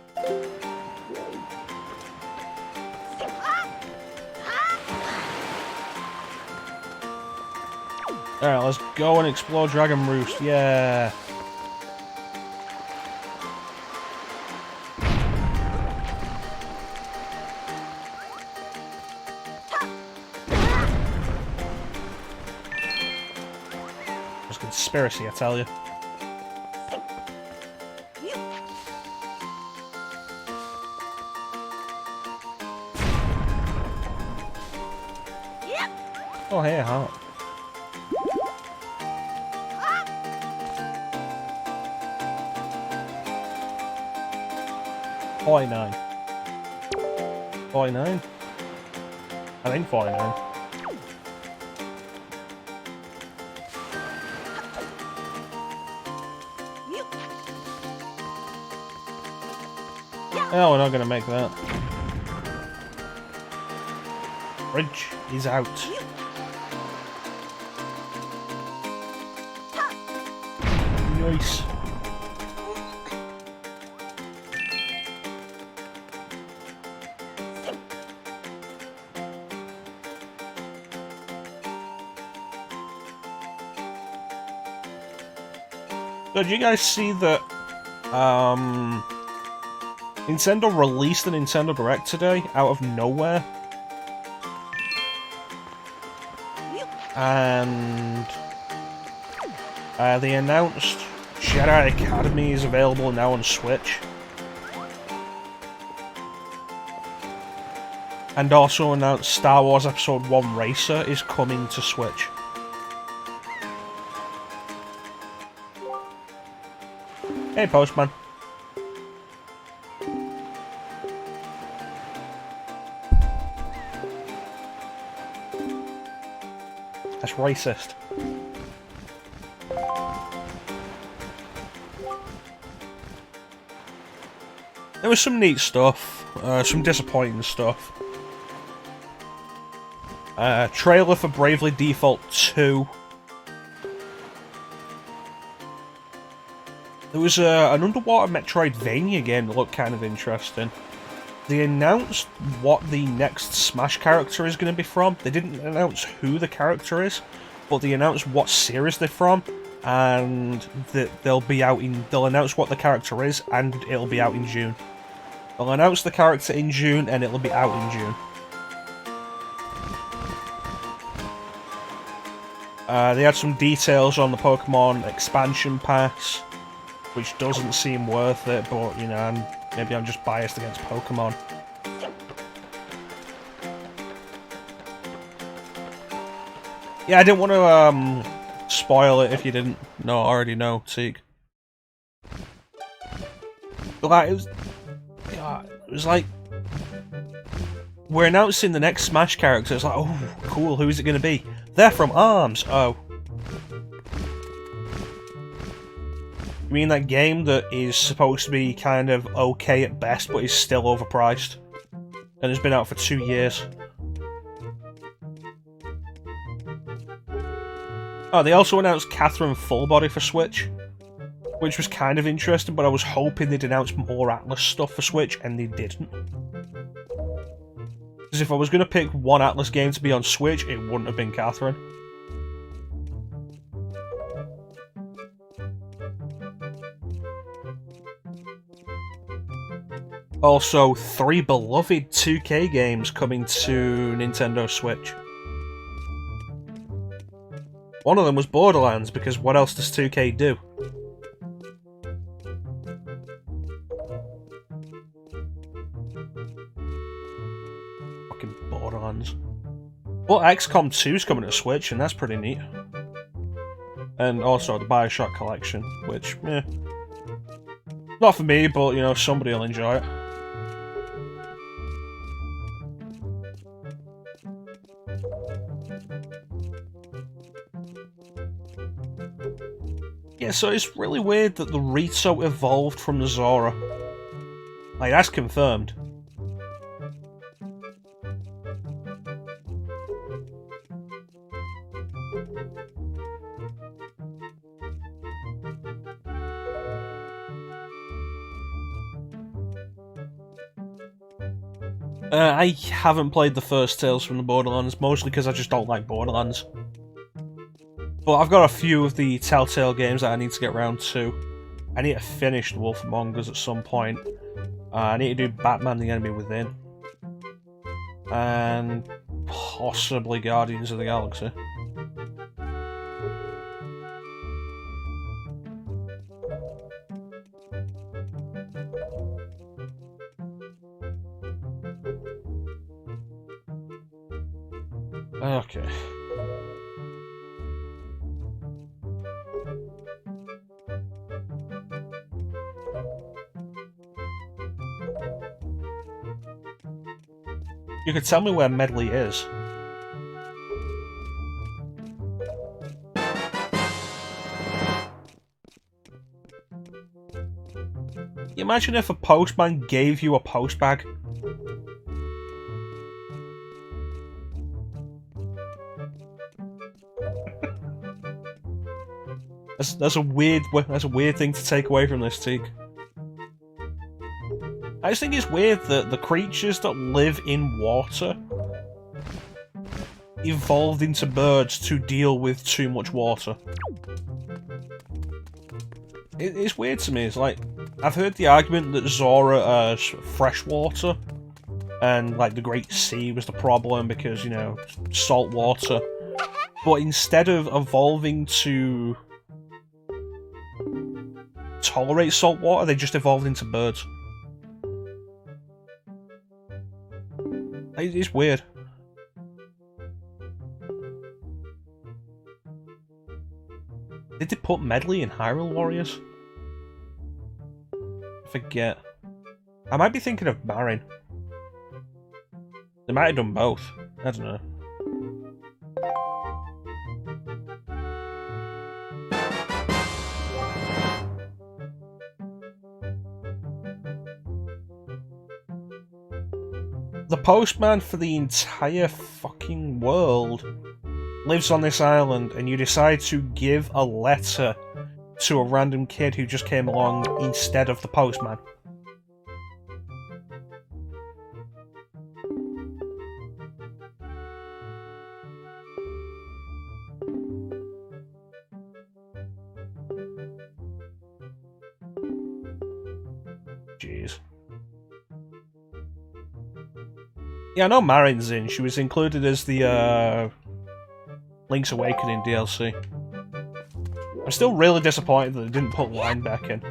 Alright, let's go and explore Dragon Roost, yeah! It's conspiracy, I tell you. Oh, hey, heart. $49. 49? I think 49. No, we're not gonna make that. Bridge is out. Nice. So, did you guys see that Nintendo released the Nintendo Direct today out of nowhere? And they announced Jedi Academy is available now on Switch. And also announced Star Wars Episode 1 Racer is coming to Switch. Hey, Postman. That's racist. There was some neat stuff, some disappointing stuff. Trailer for Bravely Default 2. There was an underwater Metroidvania game that looked kind of interesting. They announced what the next Smash character is going to be from. They didn't announce who the character is, but they announced what series they're from, and that they'll announce what the character is, and it'll be out in June. They'll announce the character in June, and it'll be out in June. They had some details on the Pokemon expansion pass, which doesn't seem worth it, but, you know, maybe I'm just biased against Pokemon. Yeah, I didn't want to spoil it if you didn't already know, Teague. But like, it was like, we're announcing the next Smash character. It's like, oh, cool, who is it going to be? They're from ARMS. Oh. You mean that game that is supposed to be kind of okay at best, but is still overpriced? And has been out for 2 years. Oh, they also announced Catherine Fullbody for Switch, which was kind of interesting, but I was hoping they'd announce more Atlas stuff for Switch, and they didn't. Because if I was going to pick one Atlas game to be on Switch, it wouldn't have been Catherine. Also, 3 beloved 2K games coming to Nintendo Switch. One of them was Borderlands, because what else does 2K do? Fucking Borderlands. Well, XCOM 2's coming to Switch, and that's pretty neat. And also the Bioshock Collection, which, not for me, but, you know, somebody will enjoy it. Yeah, so it's really weird that the Rizzo evolved from the Zora. Like, that's confirmed. I haven't played the first Tales from the Borderlands, mostly because I just don't like Borderlands. But I've got a few of the Telltale games that I need to get around to. I need to finish The Wolf Among Us at some point. I need to do Batman the Enemy Within. And possibly Guardians of the Galaxy. Okay. You could tell me where Medley is. Imagine if a postman gave you a post bag. That's a weird thing to take away from this, Teak. I just think it's weird that the creatures that live in water evolved into birds to deal with too much water. It's weird to me. It's like, I've heard the argument that Zora is freshwater, and like the Great Sea was the problem because, you know, salt water. But instead of evolving to tolerate salt water, they just evolved into birds. It's weird. Did they put Medley in Hyrule Warriors? I forget. I might be thinking of Marin. They might have done both. I don't know. The postman for the entire fucking world lives on this island, and you decide to give a letter to a random kid who just came along instead of the postman. Jeez. Yeah, I know Marin's in. She was included as the Link's Awakening DLC. I'm still really disappointed that they didn't put Line back in.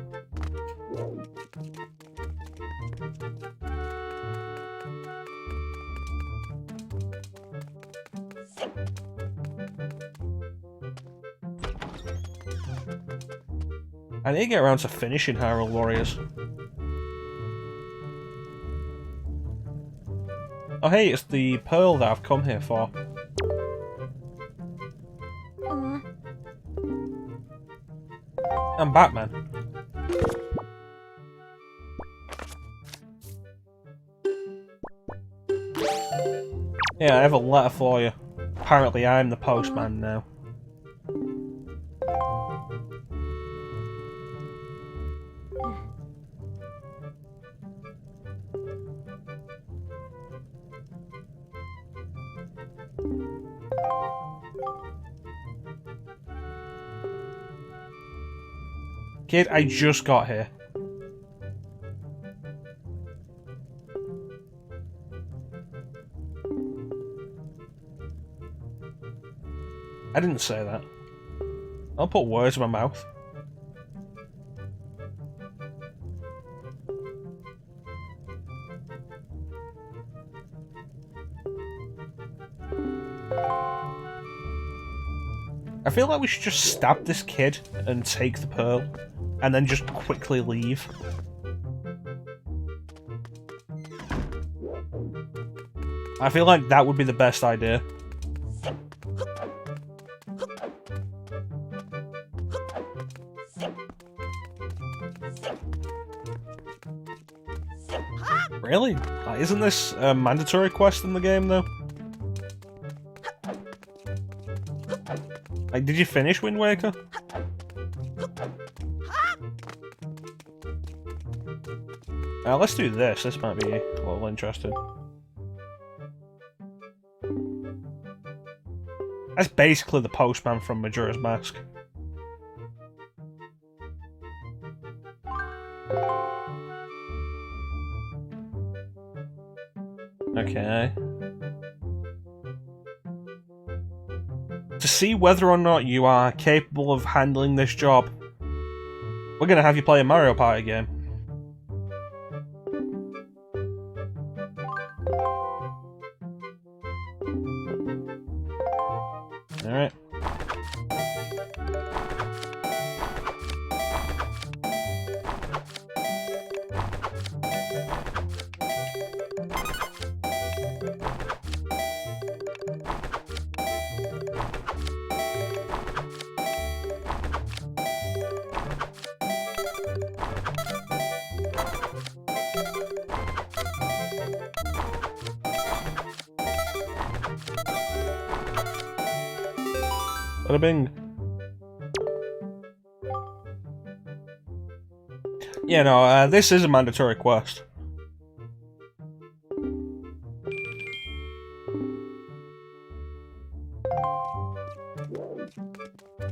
I need to get around to finishing Hyrule Warriors. Oh hey, it's the pearl that I've come here for. I'm Batman. Yeah, I have a letter for you. Apparently I'm the postman now. Kid, I just got here. I didn't say that. I'll put words in my mouth. I feel like we should just stab this kid and take the pearl, and then just quickly leave. I feel like that would be the best idea. Really? Like, isn't this a mandatory quest in the game, though? Like, did you finish Wind Waker? Let's do this. This might be a little interesting. That's basically the postman from Majora's Mask. Okay. To see whether or not you are capable of handling this job, we're gonna have you play a Mario Party game. Alright. Bada bing. Yeah, no, this is a mandatory quest.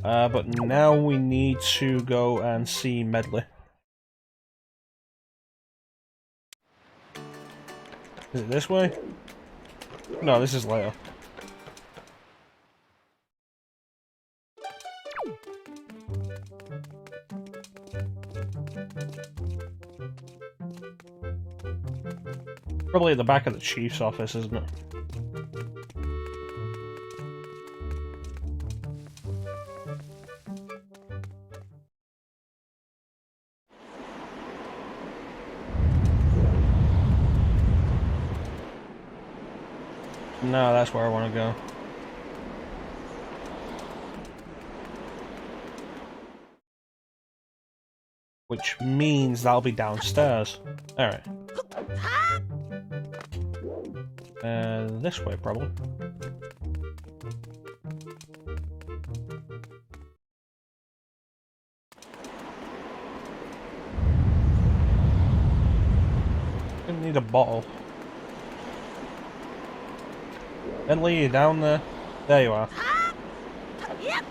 But now we need to go and see Medley. Is it this way? No, this is later. Probably at the back of the chief's office, isn't it? No, that's where I want to go. Which means that'll be downstairs. Alright. This way, probably. Gonna need a bottle. Medley, you down there? There you are. Yep.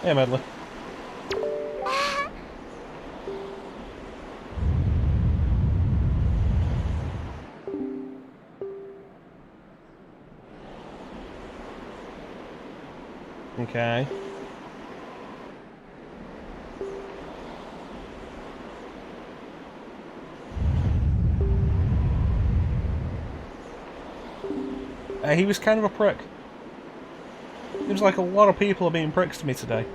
Hey, Medley. Okay. He was kind of a prick. Seems like a lot of people are being pricks to me today.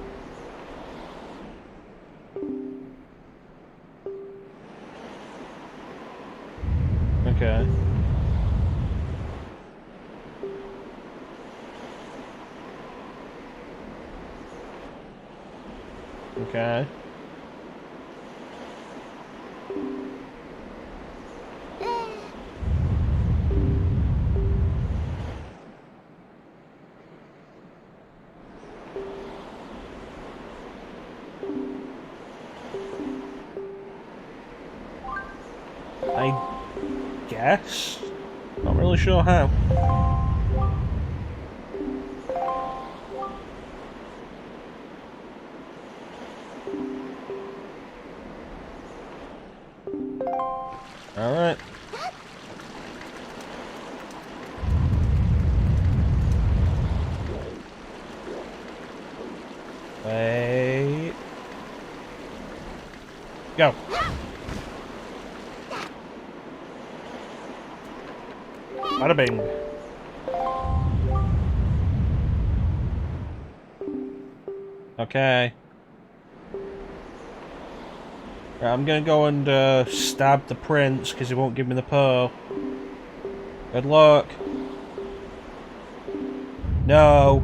Okay. Okay. I guess? Not really sure how. Alright. Wait. Go. Bada bing. Okay. Right, I'm gonna go and stab the prince because he won't give me the pearl. Good luck. No.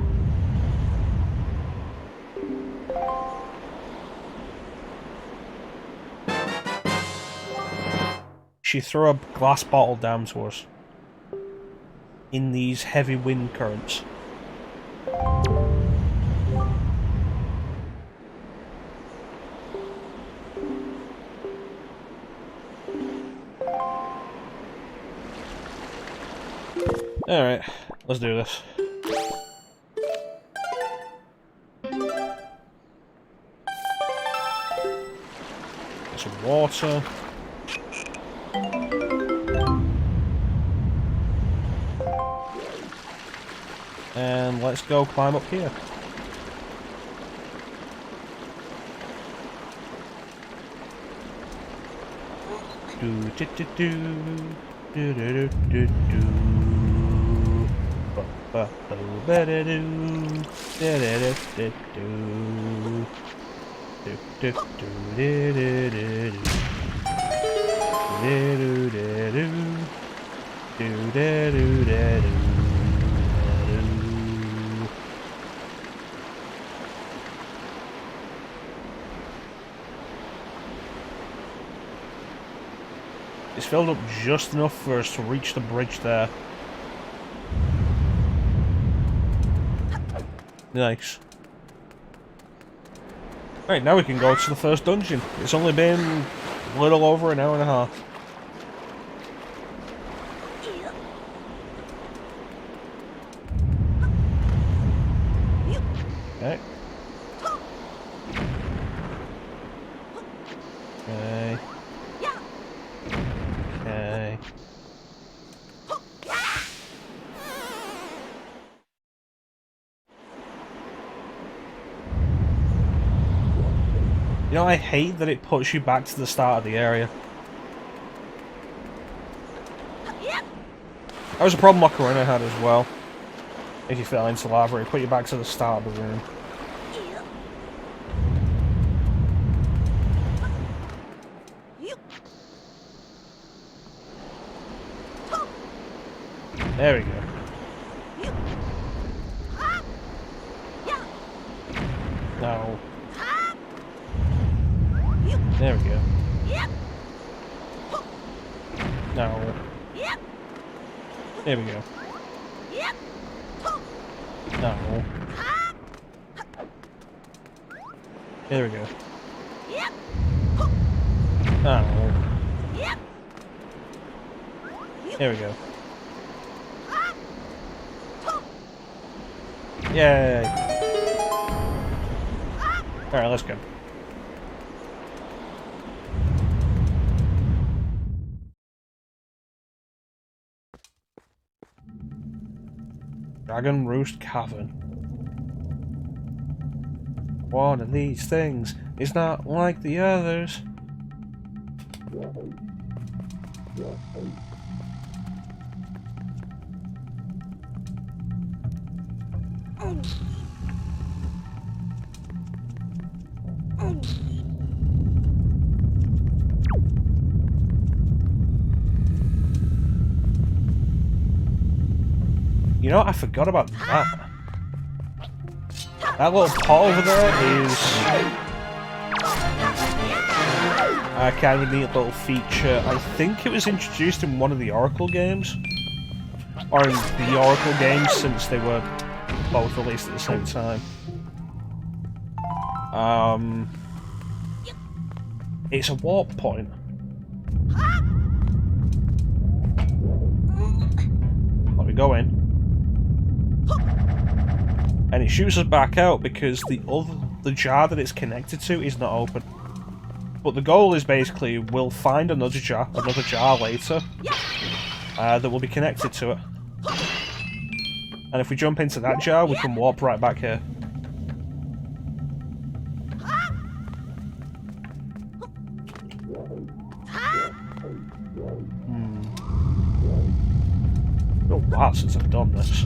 She threw a glass bottle down to us. In these heavy wind currents. Alright, let's do this. Get some water. And let's go climb up here. Do do do do do do do do ba ba ba da do da da da da do do do do do do do do do do do. It's filled up just enough for us to reach the bridge there. Nice. Right, now we can go to the first dungeon. It's only been A little over an hour and a half. Okay. Okay. Okay. You know, I hate that it puts you back to the start of the area. That was a problem Ocarina had as well. If you fell into lava, it put you back to the start of the room. There we go. No. There we go. No. There we go. No. There we go. No. There we go. Yay! Alright, let's go. Dragon Roost Cavern. One of these things is not like the others. You know, I forgot about that. That little pot over there is kind of a neat little feature. I think it was introduced in one of the Oracle games. Or in the Oracle games, since they were both released at the same time. It's a warp point. Let me go in. And it shoots us back out because the jar that it's connected to is not open. But the goal is basically we'll find another jar later that will be connected to it. And if we jump into that jar, we can warp right back here. It's been a while since I've done this.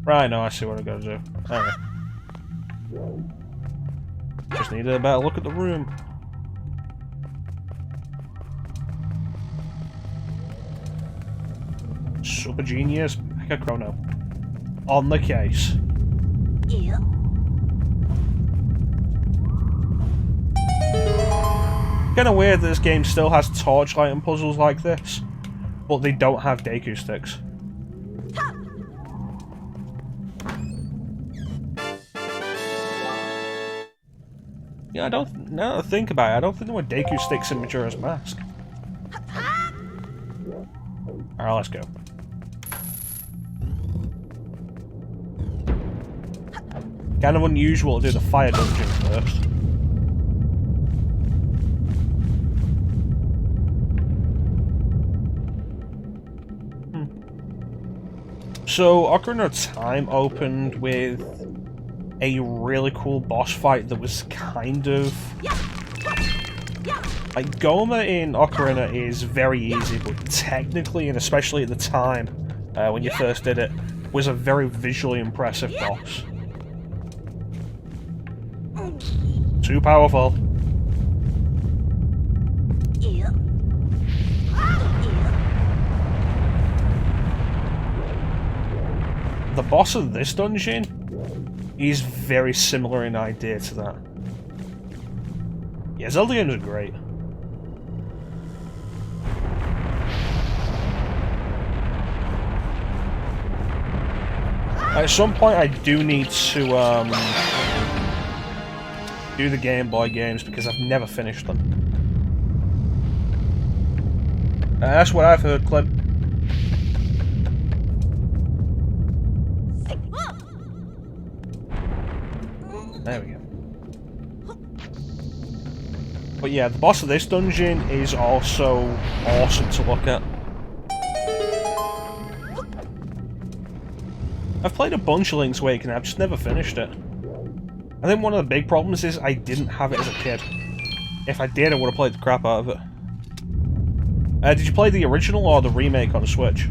Right, now I see what I gotta do. Alright. Just need a better look at the room. Super genius Mecha Chrono. On the case. Kinda weird that this game still has torchlight and puzzles like this, but they don't have Deku sticks. Yeah, now that I think about it, I don't think there were Deku sticks in Majora's Mask. Alright, let's go. Kind of unusual to do the fire dungeon first. So, Ocarina of Time opened with a really cool boss fight that was kind of... Like, Goma in Ocarina is very easy, but technically, and especially at the time, when you first did it, was a very visually impressive boss. Too powerful. The boss of this dungeon is very similar in idea to that. Yeah, Zelda games are great. At some point, I do need to do the Game Boy games because I've never finished them. That's what I've heard, Clip. There we go. But yeah, the boss of this dungeon is also awesome to look at. I've played a bunch of Link's Awakening, I've just never finished it. I think one of the big problems is I didn't have it as a kid. If I did, I would have played the crap out of it. Did you play the original or the remake on the Switch?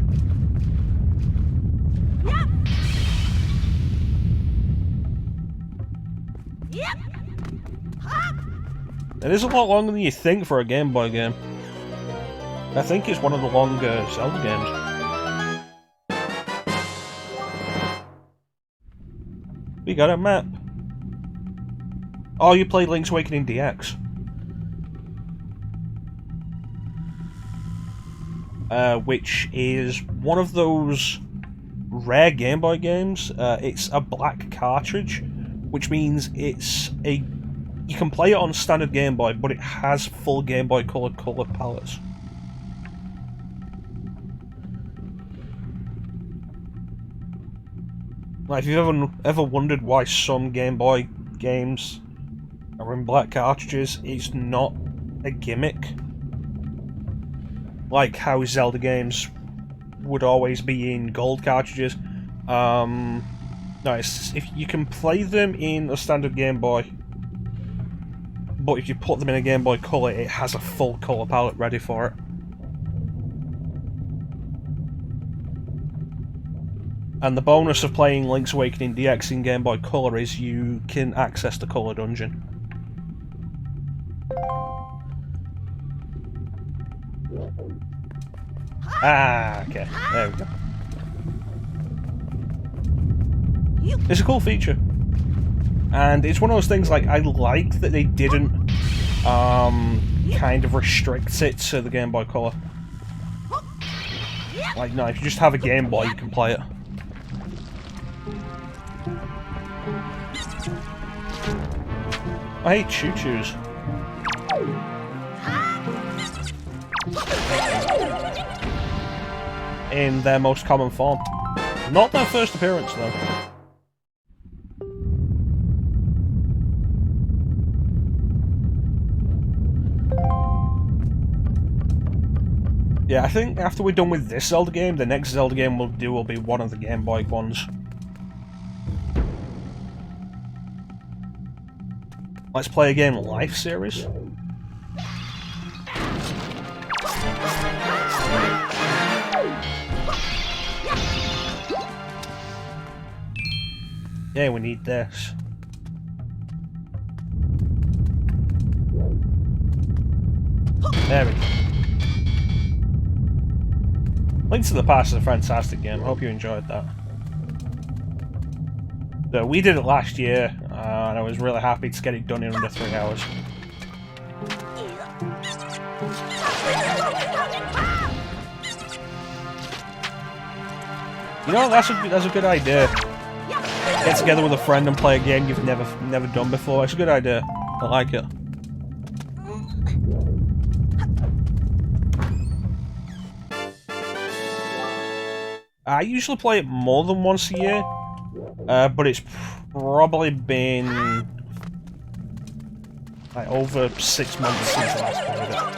It is a lot longer than you think for a Game Boy game. I think it's one of the longer Zelda games. We got a map. Oh, you played Link's Awakening DX. Which is one of those rare Game Boy games. It's a black cartridge, which means you can play it on standard Game Boy, but it has full Game Boy Color palettes. Like, if you've ever wondered why some Game Boy games are in black cartridges, it's not a gimmick. Like how Zelda games would always be in gold cartridges. No, if you can play them in a standard Game Boy, but if you put them in a Game Boy Color, it has a full color palette ready for it. And the bonus of playing Link's Awakening DX in Game Boy Color is you can access the Color Dungeon. Ah, okay. There we go. It's a cool feature. And it's one of those things, like, I like that they didn't kind of restrict it to the Game Boy Color. Like, no, if you just have a Game Boy, you can play it. I hate choo-choos. In their most common form. Not their first appearance, though. Yeah, I think after we're done with this Zelda game, the next Zelda game we'll do will be one of the Game Boy ones. Let's play a game Life series. Yeah, we need this. There we go. Link to the Past is a fantastic game. I hope you enjoyed that. So we did it last year, and I was really happy to get it done in under 3 hours. You know, that's a good idea. Get together with a friend and play a game you've never done before. It's a good idea. I like it. I usually play it more than once a year, but it's probably been like over 6 months since I last played it.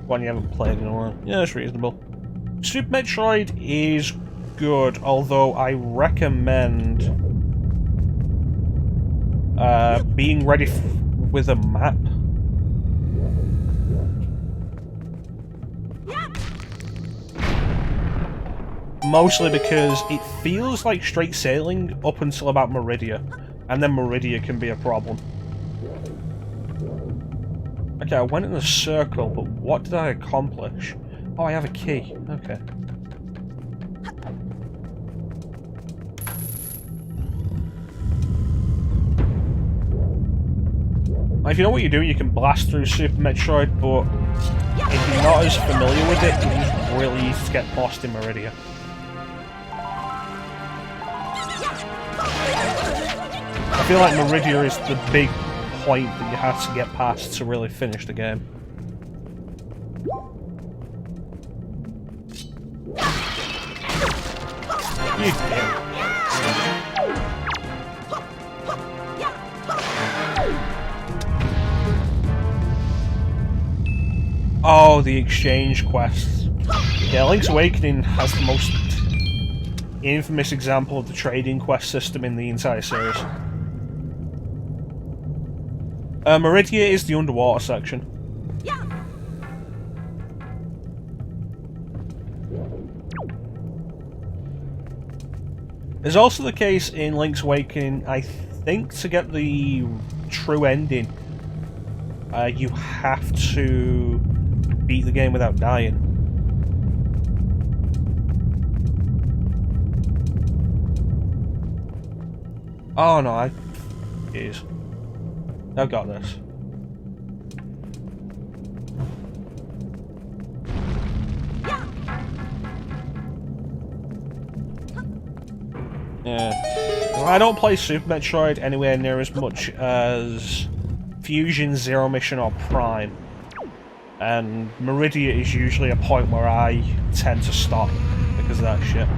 One you haven't played in a while. Yeah, it's reasonable. Super Metroid is good, although I recommend being ready with a map. Mostly because it feels like straight sailing up until about Meridia, and then Meridia can be a problem. Okay, I went in a circle, but what did I accomplish? Oh, I have a key. Okay. If you know what you're doing, you can blast through Super Metroid, but if you're not as familiar with it, it's really easy to get lost in Meridia. I feel like Meridia is the big point that you have to get past to really finish the game. You damn. Oh, the exchange quests. Yeah, Link's Awakening has the most infamous example of the trading quest system in the entire series. Meridia is the underwater section. It's also the case in Link's Awakening, I think, to get the true ending, you have to beat the game without dying. Oh no, Jeez. I've got this. Yeah. Well, I don't play Super Metroid anywhere near as much as Fusion, Zero Mission, or Prime. And Meridia is usually a point where I tend to stop because of that shit.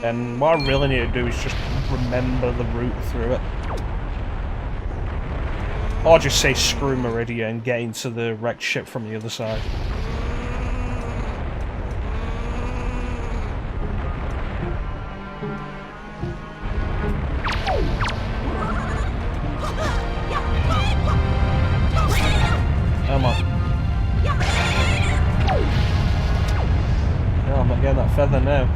And what I really need to do is just remember the route through it. Or just say screw Meridia and get into the wrecked ship from the other side. Come on. No, I'm not getting that feather now.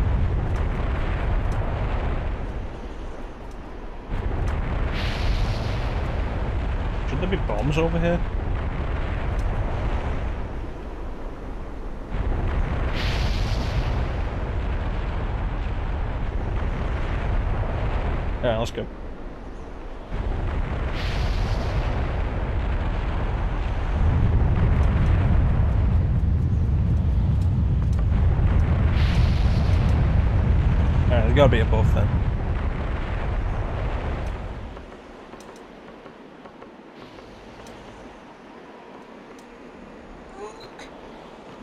Should there be bombs over here? Yeah, let's go. Alright, there's gotta be above then.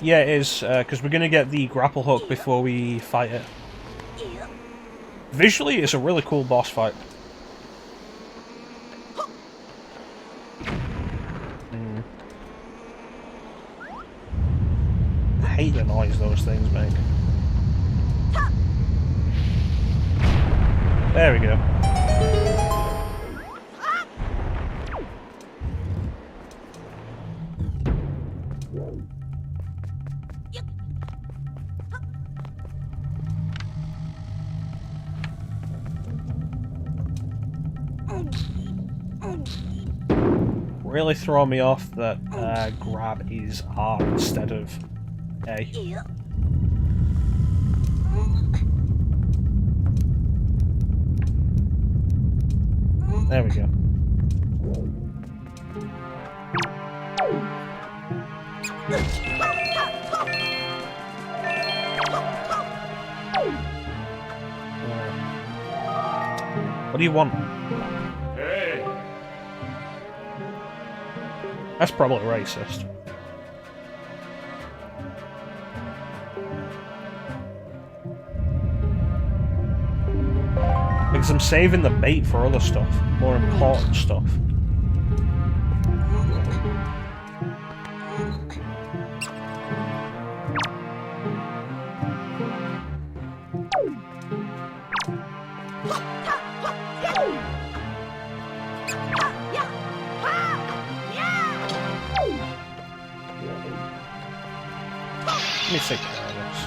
Yeah, it is, because we're going to get the grapple hook before we fight it. Visually, it's a really cool boss fight. I hate the noise those things make. There we go. Really throw me off that grab is R instead of A. There we go. What do you want? Hey. That's probably racist. Because I'm saving the bait for other stuff, more important stuff. Let me take care of this.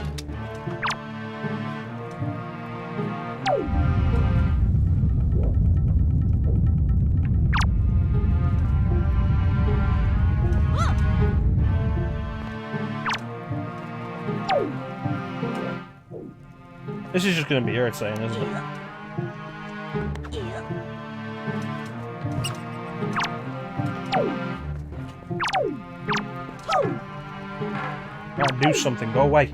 This is just going to be irritating, isn't it? Right, do something. Go away.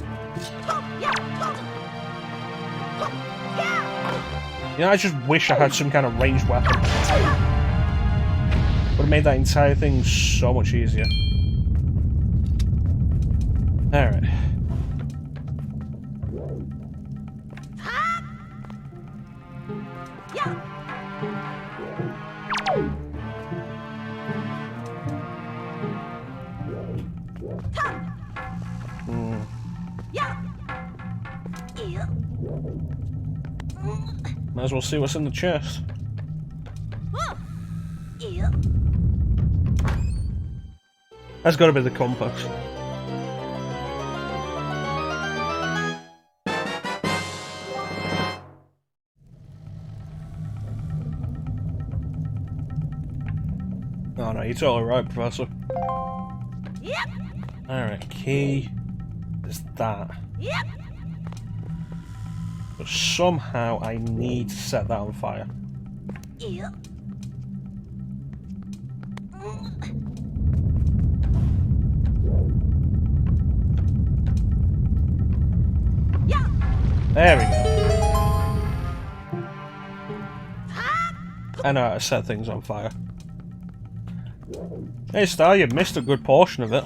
You know, I just wish I had some kind of ranged weapon. Would have made that entire thing so much easier. Alright. Might as well see what's in the chest. That's got to be the compass. Oh no, you're totally right, Professor. Alright, key is that. But somehow I need to set that on fire. There we go. I know how to set things on fire. Hey Star, you missed a good portion of it.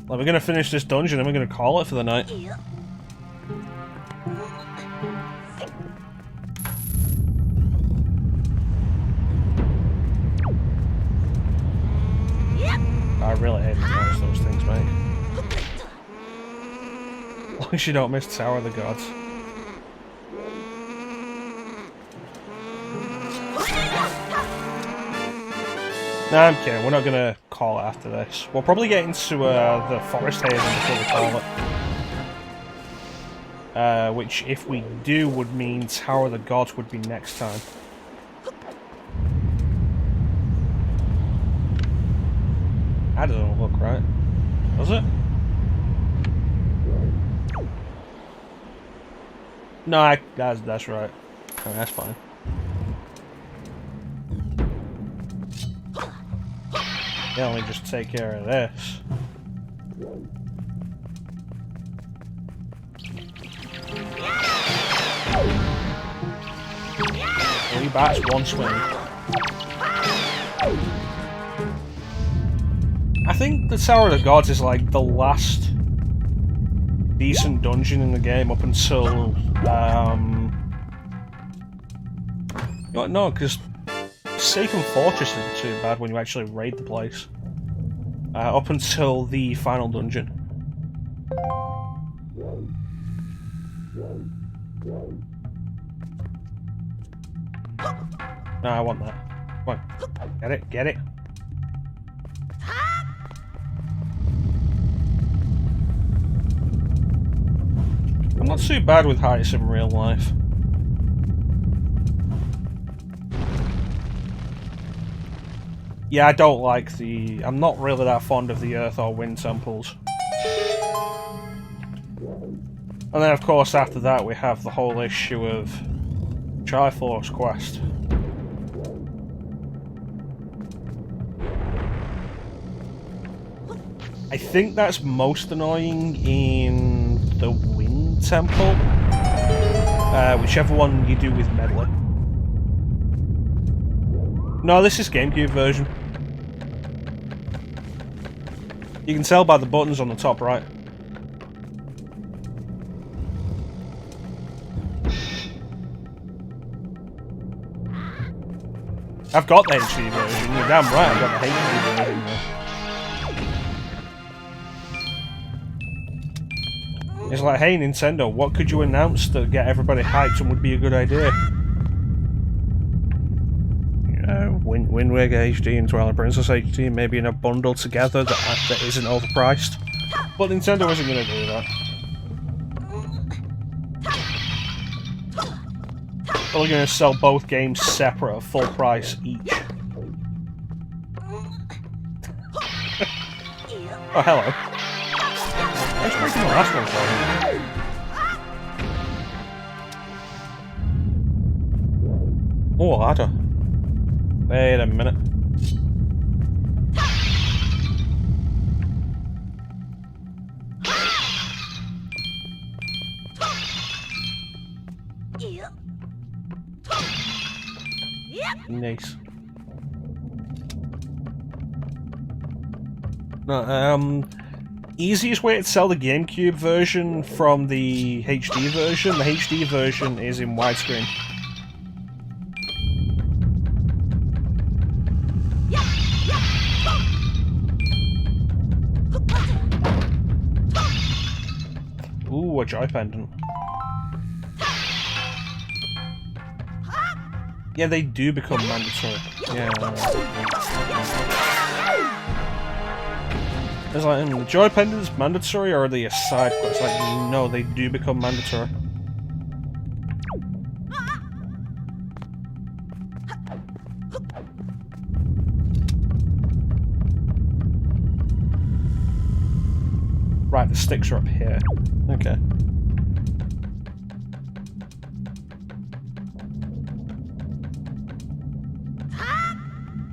Well, we're gonna finish this dungeon and we're gonna call it for the night. I really hate to notice those things, mate. As long as you don't miss Tower of the Gods. Nah, I'm kidding. We're not gonna call it after this. We'll probably get into the Forest Haven before we call it. Which, if we do, would mean Tower of the Gods would be next time. That doesn't look right. Does it? No, that's right. Oh, that's fine. Yeah, let me just take care of this. 3 bats, 1 swing. I think the Tower of the Gods is like the last decent dungeon in the game up until no, because Sacred Fortress isn't too bad when you actually raid the place. Up until the final dungeon. No, I want that. Come on. Get it, get it. I'm not too bad with heights in real life. Yeah, I don't like the... I'm not really that fond of the Earth or Wind temples. And then, of course, after that we have the whole issue of Triforce Quest. I think that's most annoying in the Wind Temple. Whichever one you do with Medley. No, this is GameCube version. You can tell by the buttons on the top right. I've got the HD version, you're damn right I've got the HD version there. It's like, hey Nintendo, what could you announce to get everybody hyped and would be a good idea? Wind Waker HD and Twilight Princess HD, maybe in a bundle together that isn't overpriced. But Nintendo isn't going to do that. They're going to sell both games separate at full price each. Oh, hello. Let's break the last one for me. Oh, a ladder. Wait a minute. Nice. No, easiest way to sell the GameCube version from the HD version. The HD version is in widescreen. Ooh, a joy pendant. Yeah, they do become mandatory. Yeah. It's like, the joy pendants mandatory or are they a side quest? Like, no, they do become mandatory. Right, the sticks are up here. Okay.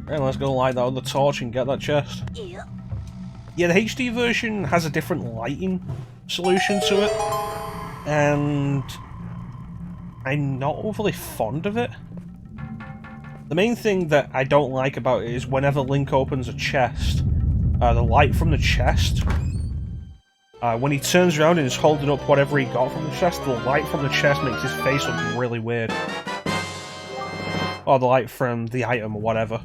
Right, let's go light that other torch and get that chest. Yeah, the HD version has a different lighting solution to it, and I'm not overly fond of it. The main thing that I don't like about it is whenever Link opens a chest, the light from the chest, when he turns around and is holding up whatever he got from the chest, the light from the chest makes his face look really weird. Or the light from the item or whatever.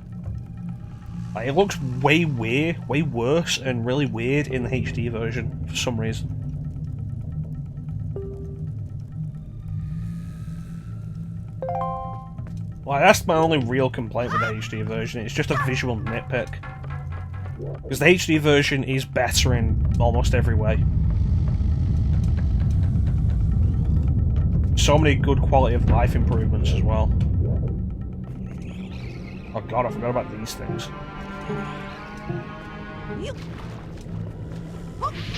Like, it looks way worse and really weird in the HD version for some reason. Like, that's my only real complaint with the HD version. It's just a visual nitpick. Because the HD version is better in almost every way. So many good quality of life improvements as well. Oh god, I forgot about these things.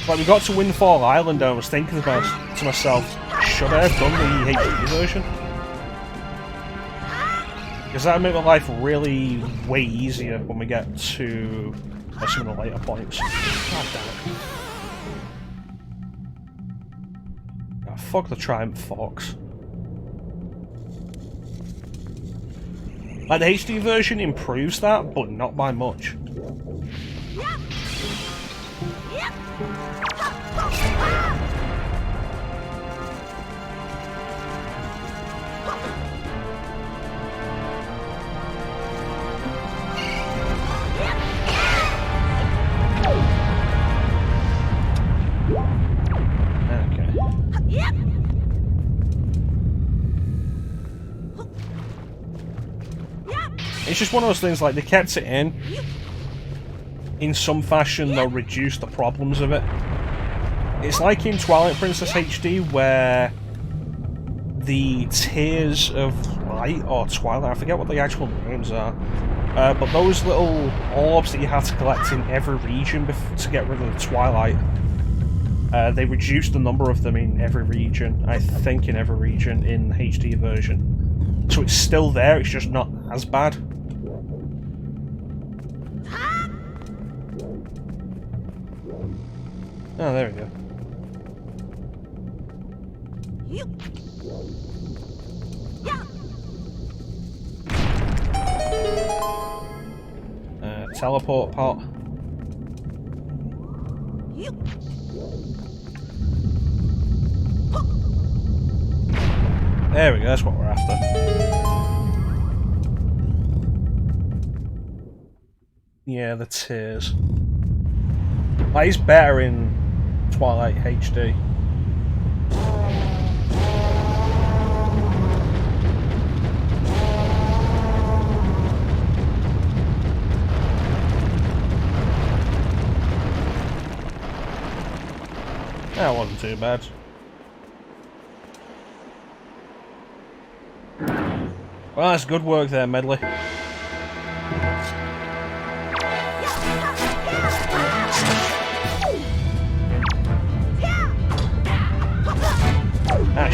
Like, we got to Windfall Island and I was thinking about to myself, should I have done the HD version? Because that would make my life really way easier when we get to some of the later points. God damn it. Oh, fuck the Triumph Fox. Like, the HD version improves that, but not by much. It's just one of those things, like, they kept it in some fashion they'll reduce the problems of it. It's like in Twilight Princess HD where the Tears of Light, or Twilight, I forget what the actual names are, but those little orbs that you have to collect in every region to get rid of the Twilight, they reduced the number of them in every region, I think in every region in the HD version. So it's still there, it's just not as bad. Oh, there we go. Teleport pot. There we go, that's what we're after. Yeah, the tears. Like, it's better in Twilight HD. That wasn't too bad. Well, that's good work there, Medley.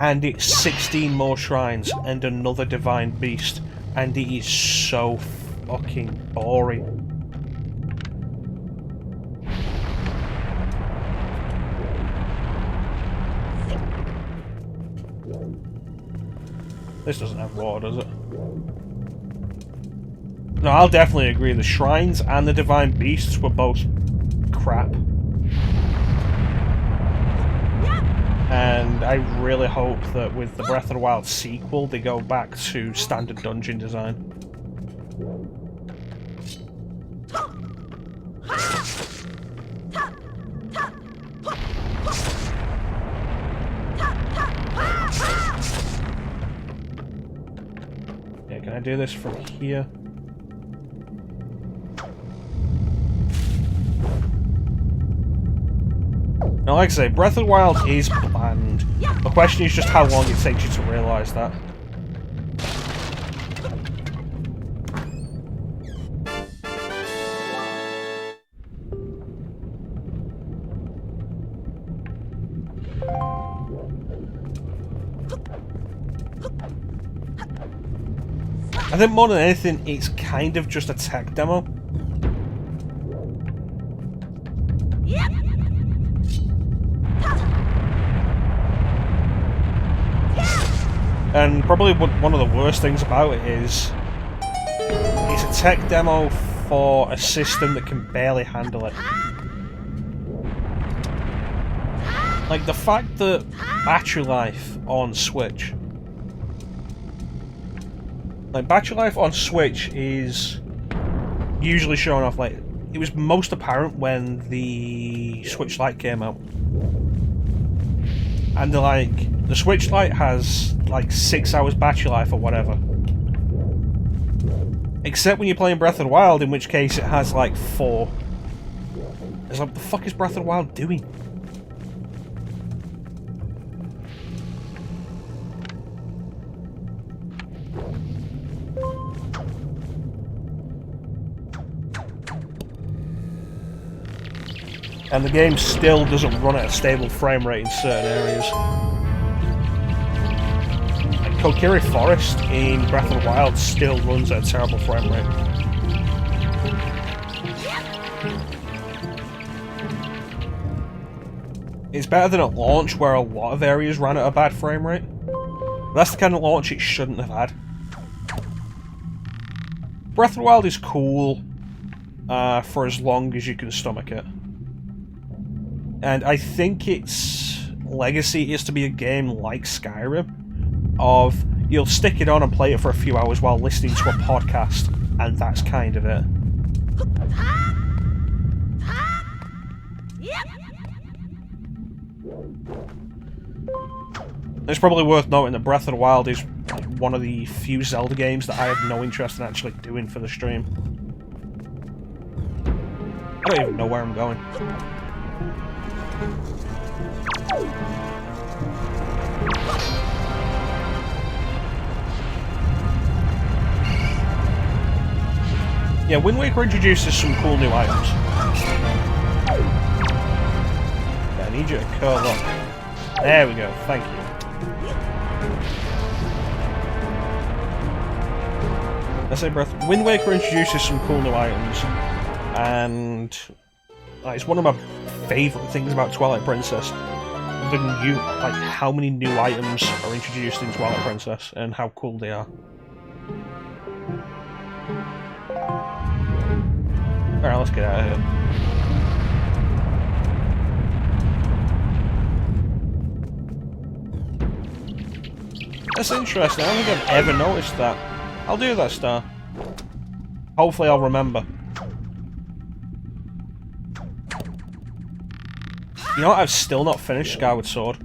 and it's 16 more shrines and another divine beast, and it is so fucking boring. This doesn't have water, does it? No, I'll definitely agree. The shrines and the divine beasts were both crap. And I really hope that with the Breath of the Wild sequel, they go back to standard dungeon design. Yeah, can I do this from here? Now, like I say, Breath of the Wild is bland. The question is just how long it takes you to realise that. I think more than anything, it's kind of just a tech demo. And probably one of the worst things about it is it's a tech demo for a system that can barely handle it. Like, the fact that battery life on Switch... Like, battery life on Switch is usually shown off, like, it was most apparent when the Switch Lite came out. And they're like, the Switch Lite has like 6 hours battery life or whatever. Except when you're playing Breath of the Wild, in which case it has like 4. It's like, what the fuck is Breath of the Wild doing? And the game still doesn't run at a stable frame rate in certain areas. Like Kokiri Forest in Breath of the Wild still runs at a terrible frame rate. It's better than at launch, where a lot of areas ran at a bad frame rate. That's the kind of launch it shouldn't have had. Breath of the Wild is cool for as long as you can stomach it. And I think its legacy is to be a game like Skyrim, of you'll stick it on and play it for a few hours while listening to a podcast, and that's kind of it. It's probably worth noting that Breath of the Wild is one of the few Zelda games that I have no interest in actually doing for the stream. I don't even know where I'm going. Yeah, Wind Waker introduces some cool new items. Yeah, I need you to curl up. There we go, thank you. I say Wind Waker introduces some cool new items, and it's one of my favourite things about Twilight Princess. The new, like, how many new items are introduced in Twilight Princess and how cool they are. Alright, let's get out of here. That's interesting, I don't think I've ever noticed that. I'll do that, Star. Hopefully I'll remember. You know what, I've still not finished Skyward Sword.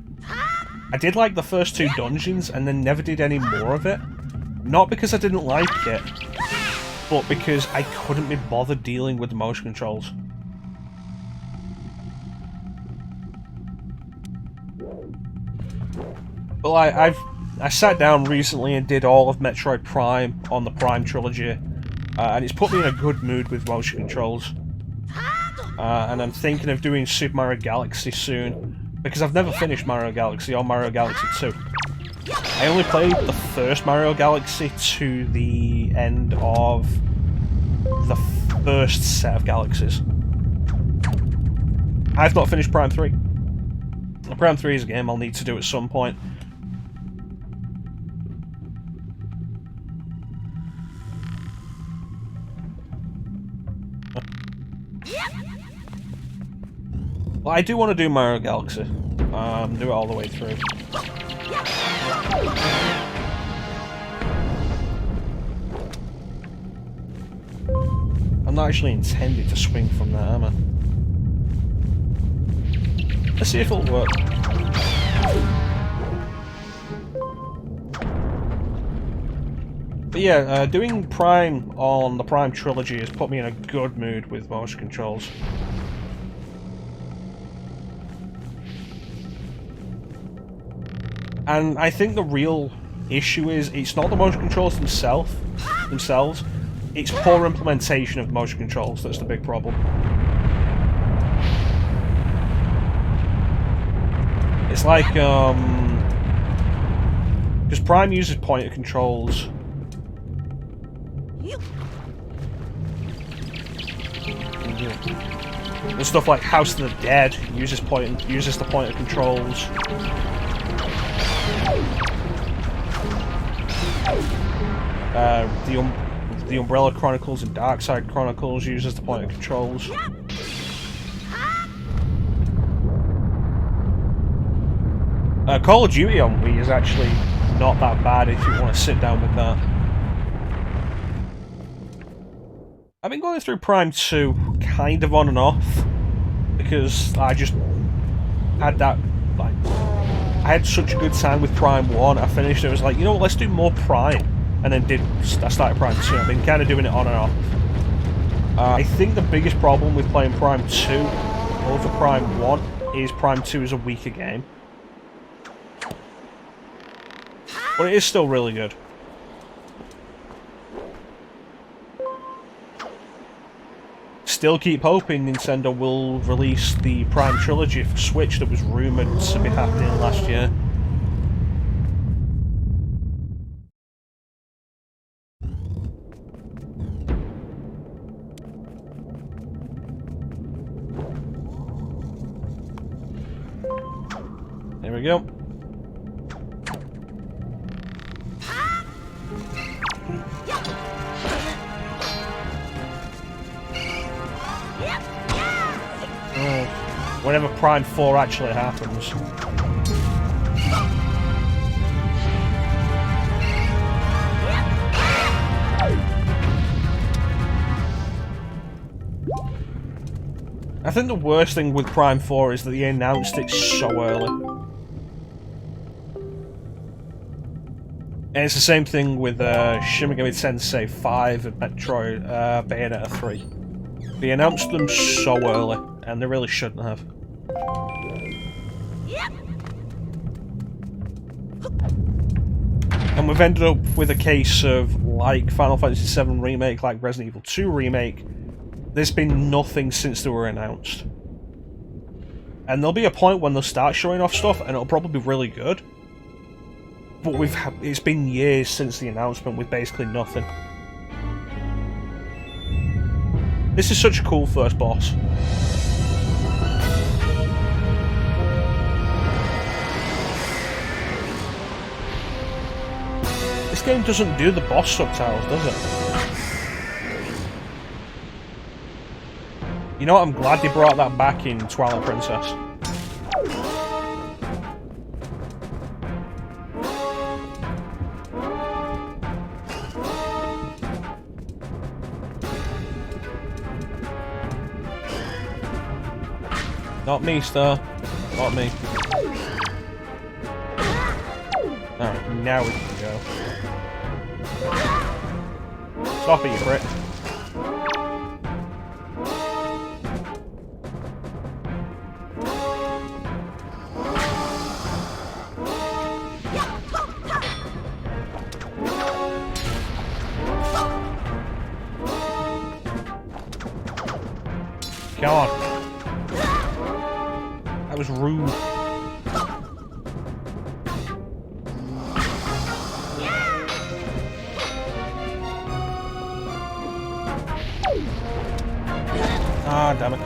I did like the first 2 dungeons and then never did any more of it. Not because I didn't like it, but because I couldn't be bothered dealing with the motion controls. Well, I sat down recently and did all of Metroid Prime on the Prime trilogy, and it's put me in a good mood with motion controls. And I'm thinking of doing Super Mario Galaxy soon, because I've never finished Mario Galaxy or Mario Galaxy 2. I only played the first Mario Galaxy to the end of the first set of galaxies. I've not finished Prime 3. Prime 3 is a game I'll need to do at some point. Well, I do want to do Mario Galaxy. Do it all the way through. I'm not actually intended to swing from that, am I? Let's see if it'll work. But yeah, doing Prime on the Prime trilogy has put me in a good mood with motion controls. And I think the real issue is, it's not the motion controls themselves, it's poor implementation of motion controls that's the big problem. It's like, because Prime uses pointer controls. And stuff like House of the Dead uses the pointer controls. The Umbrella Chronicles and Darkside Chronicles uses the pointer controls. Call of Duty on Wii is actually not that bad if you want to sit down with that. I've been going through Prime 2 kind of on and off because I just had that, like, I had such a good time with Prime 1. I finished it, I was like, you know what, let's do more Prime. And then I started Prime 2. I've been kind of doing it on and off. I think the biggest problem with playing Prime 2 over Prime 1 is Prime 2 is a weaker game. But it is still really good. Still keep hoping Nintendo will release the Prime Trilogy for Switch that was rumoured to be happening last year. There we go. Whenever Prime 4 actually happens. I think the worst thing with Prime 4 is that they announced it so early. And it's the same thing with Shin Megami Tensei 5 and Metroid Bayonetta 3. They announced them so early, and they really shouldn't have. And we've ended up with a case of, like Final Fantasy VII Remake, like Resident Evil 2 Remake, there's been nothing since they were announced. And there'll be a point when they'll start showing off stuff, and it'll probably be really good. But it's been years since the announcement with basically nothing. This is such a cool first boss. This game doesn't do the boss subtitles, does it? You know what, I'm glad they brought that back in Twilight Princess. Not me, Star. Not me. Alright, now we can go. Stop it, you prick. Come on. That was rude. Ah, damn it.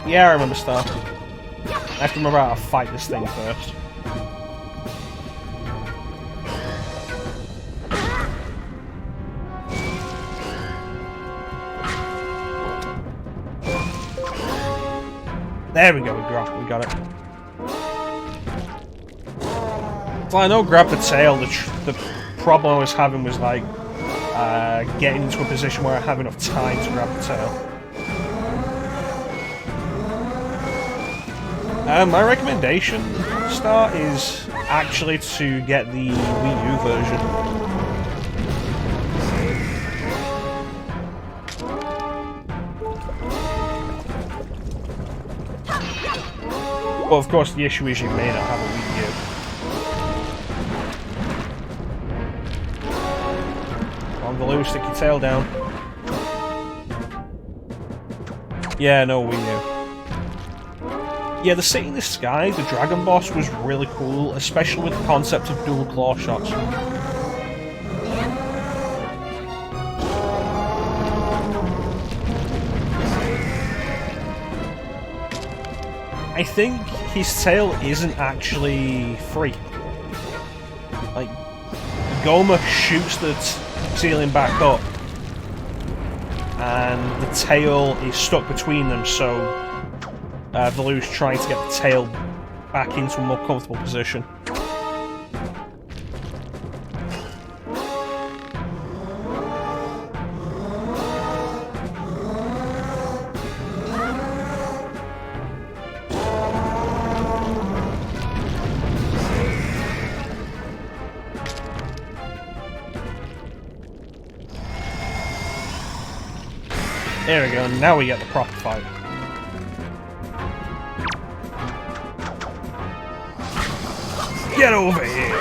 Yeah, I remember Star. I have to remember how to fight this thing first. There we go, we got it. So I know grab the tail, the problem I was having was like getting into a position where I have enough time to grab the tail. My recommendation, Star, is actually to get the Wii U version. Well, of course, the issue is you may not have a Wii U. On the loose, stick your tail down. Yeah, no Wii U. Yeah, the city in the sky, the dragon boss, was really cool, especially with the concept of dual claw shots. I think his tail isn't actually free. Like, Goma shoots the ceiling back up, and the tail is stuck between them, so Valu's trying to get the tail back into a more comfortable position. There we go, now we get the proper fight. Get over here!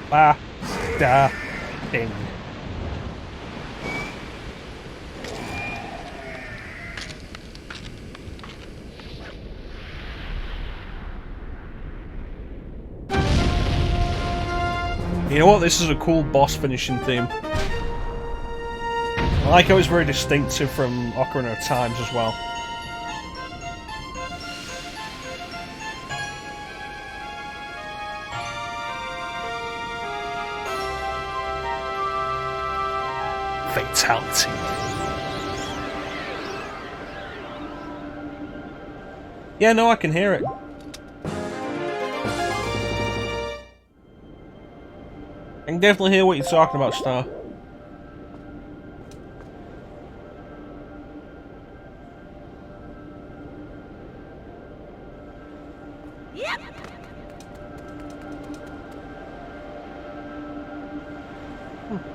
Ba da ding. You know what? This is a cool boss finishing theme. I like how it's very distinctive from Ocarina of Times as well. Fatality. Yeah, no, I can hear it. I can definitely hear what you're talking about, Star. Yep.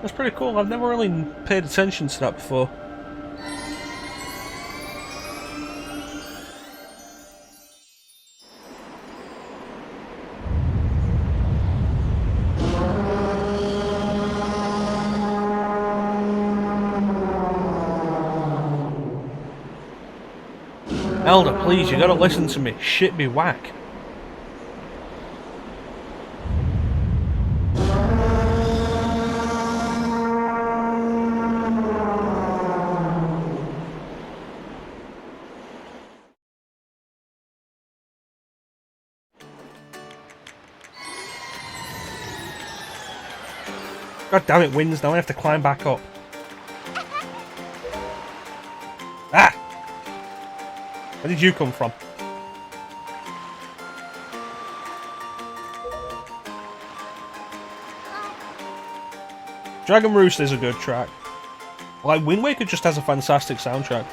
That's pretty cool. I've never really paid attention to that before. Elder, please, you gotta listen to me. Shit be whack. God damn it, wins. Now I have to climb back up. Ah! Where did you come from? Dragon Roost is a good track. Like, Wind Waker just has a fantastic soundtrack.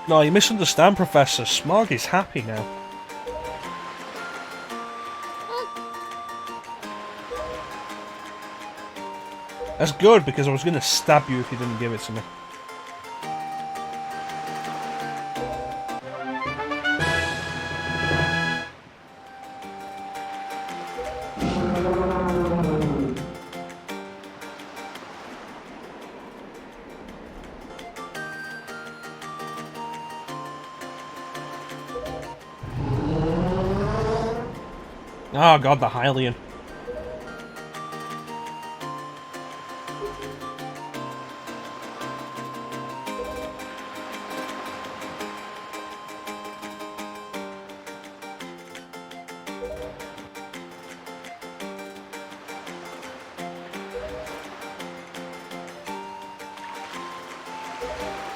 No, you misunderstand, Professor. Smog is happy now. That's good, because I was going to stab you if you didn't give it to me. Oh god, the Hylian.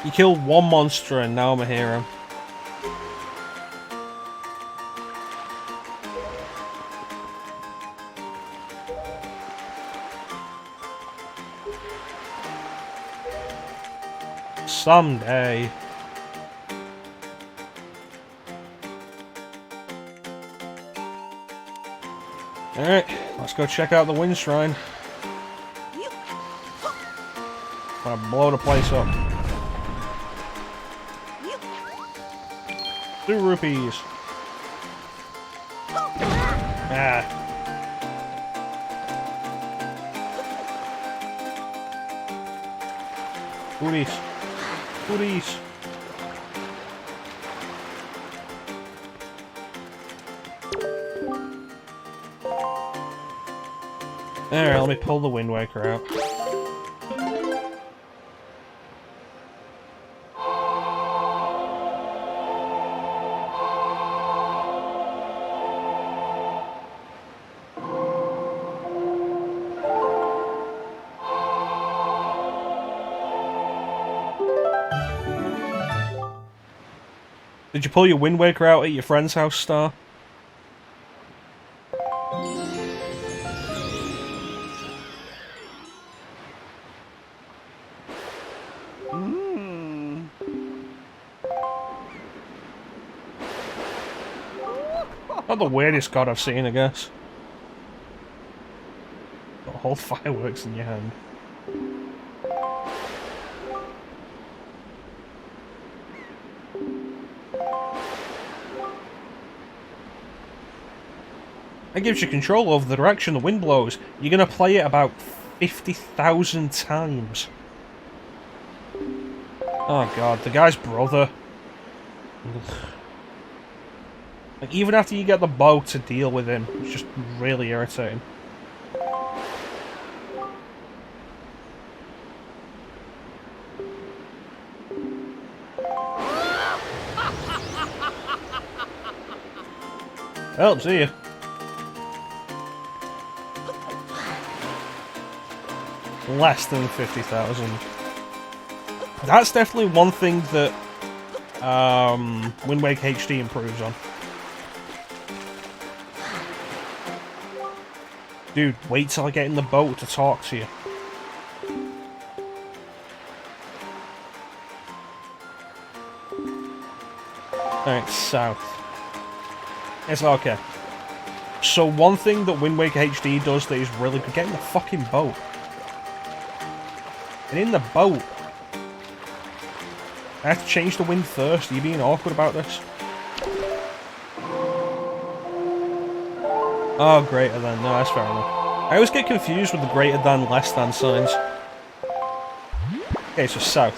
You killed one monster and now I'm a hero. Someday. Alright, let's go check out the Wind Shrine. I'm gonna blow the place up. 2 rupees. Ah. Goodies. Goodies. Alright, let me pull the Wind Waker out. Did you pull your Wind Waker out at your friend's house, Star? Not the weirdest god I've seen, I guess. Got whole fireworks in your hand. That gives you control over the direction the wind blows. You're going to play it about 50,000 times. Oh god, the guy's brother. Like, even after you get the bow to deal with him, it's just really irritating. Well, see ya. Less than 50,000. That's definitely one thing that Wind Waker HD improves on. Dude, wait till I get in the boat to talk to you. Alright, south. It's okay. So one thing that Wind Waker HD does that is really good, get in the fucking boat. And in the boat, I have to change the wind first. Are you being awkward about this? Oh, greater than. No, that's fair enough. I always get confused with the greater than, less than signs. Okay, so south.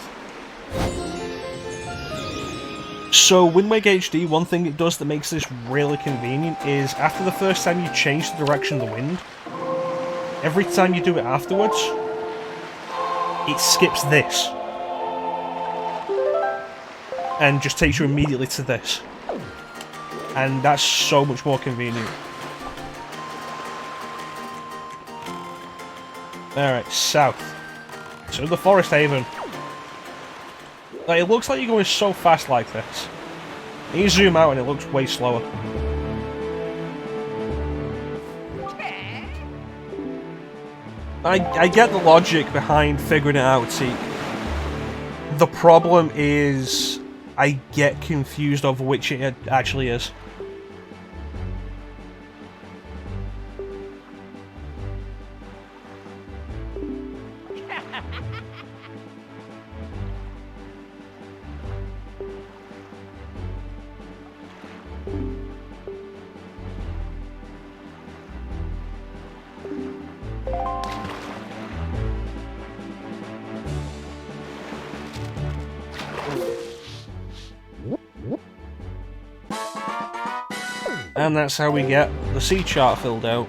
So, Wind Waker HD, one thing it does that makes this really convenient is after the first time you change the direction of the wind, every time you do it afterwards, it skips this. And just takes you immediately to this. And that's so much more convenient. Alright, south. So the Forest Haven. Like, it looks like you're going so fast like this. And you zoom out and it looks way slower. I get the logic behind figuring it out, see. The problem is I get confused over which it actually is. And that's how we get the sea chart filled out.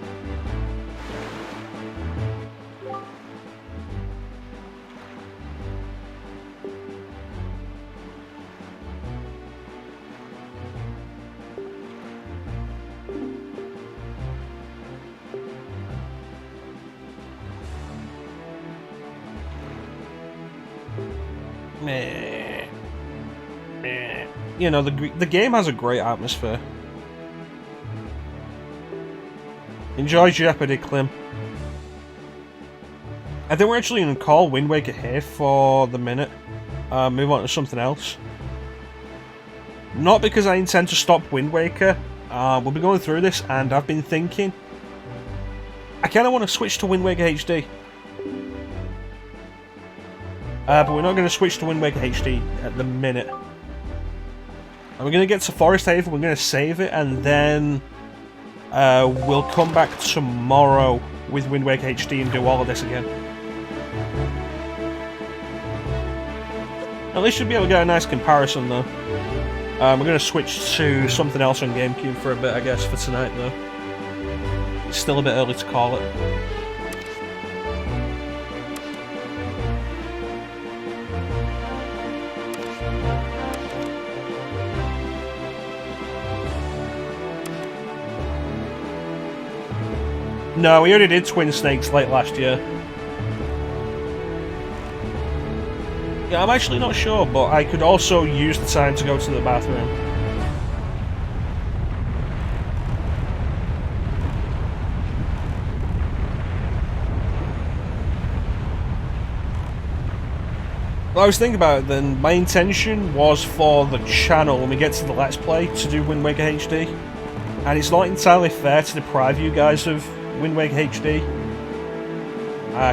Meh. Meh. You know, the game has a great atmosphere. Enjoy Jeopardy, Clem. I think we're actually going to call Wind Waker here for the minute. Move on to something else. Not because I intend to stop Wind Waker. We'll be going through this, and I've been thinking I kind of want to switch to Wind Waker HD. But we're not going to switch to Wind Waker HD at the minute. And we're going to get to Forest Haven, we're going to save it, and then we'll come back tomorrow with Wind Waker HD and do all of this again. At least you'll be able to get a nice comparison though. We're going to switch to something else on GameCube for a bit, I guess, for tonight though. It's still a bit early to call it. No, we already did Twin Snakes late last year. Yeah, I'm actually not sure, but I could also use the time to go to the bathroom. Well, I was thinking about it then, my intention was for the channel, when we get to the Let's Play, to do Wind Waker HD. And it's not entirely fair to deprive you guys of Wind Waker HD,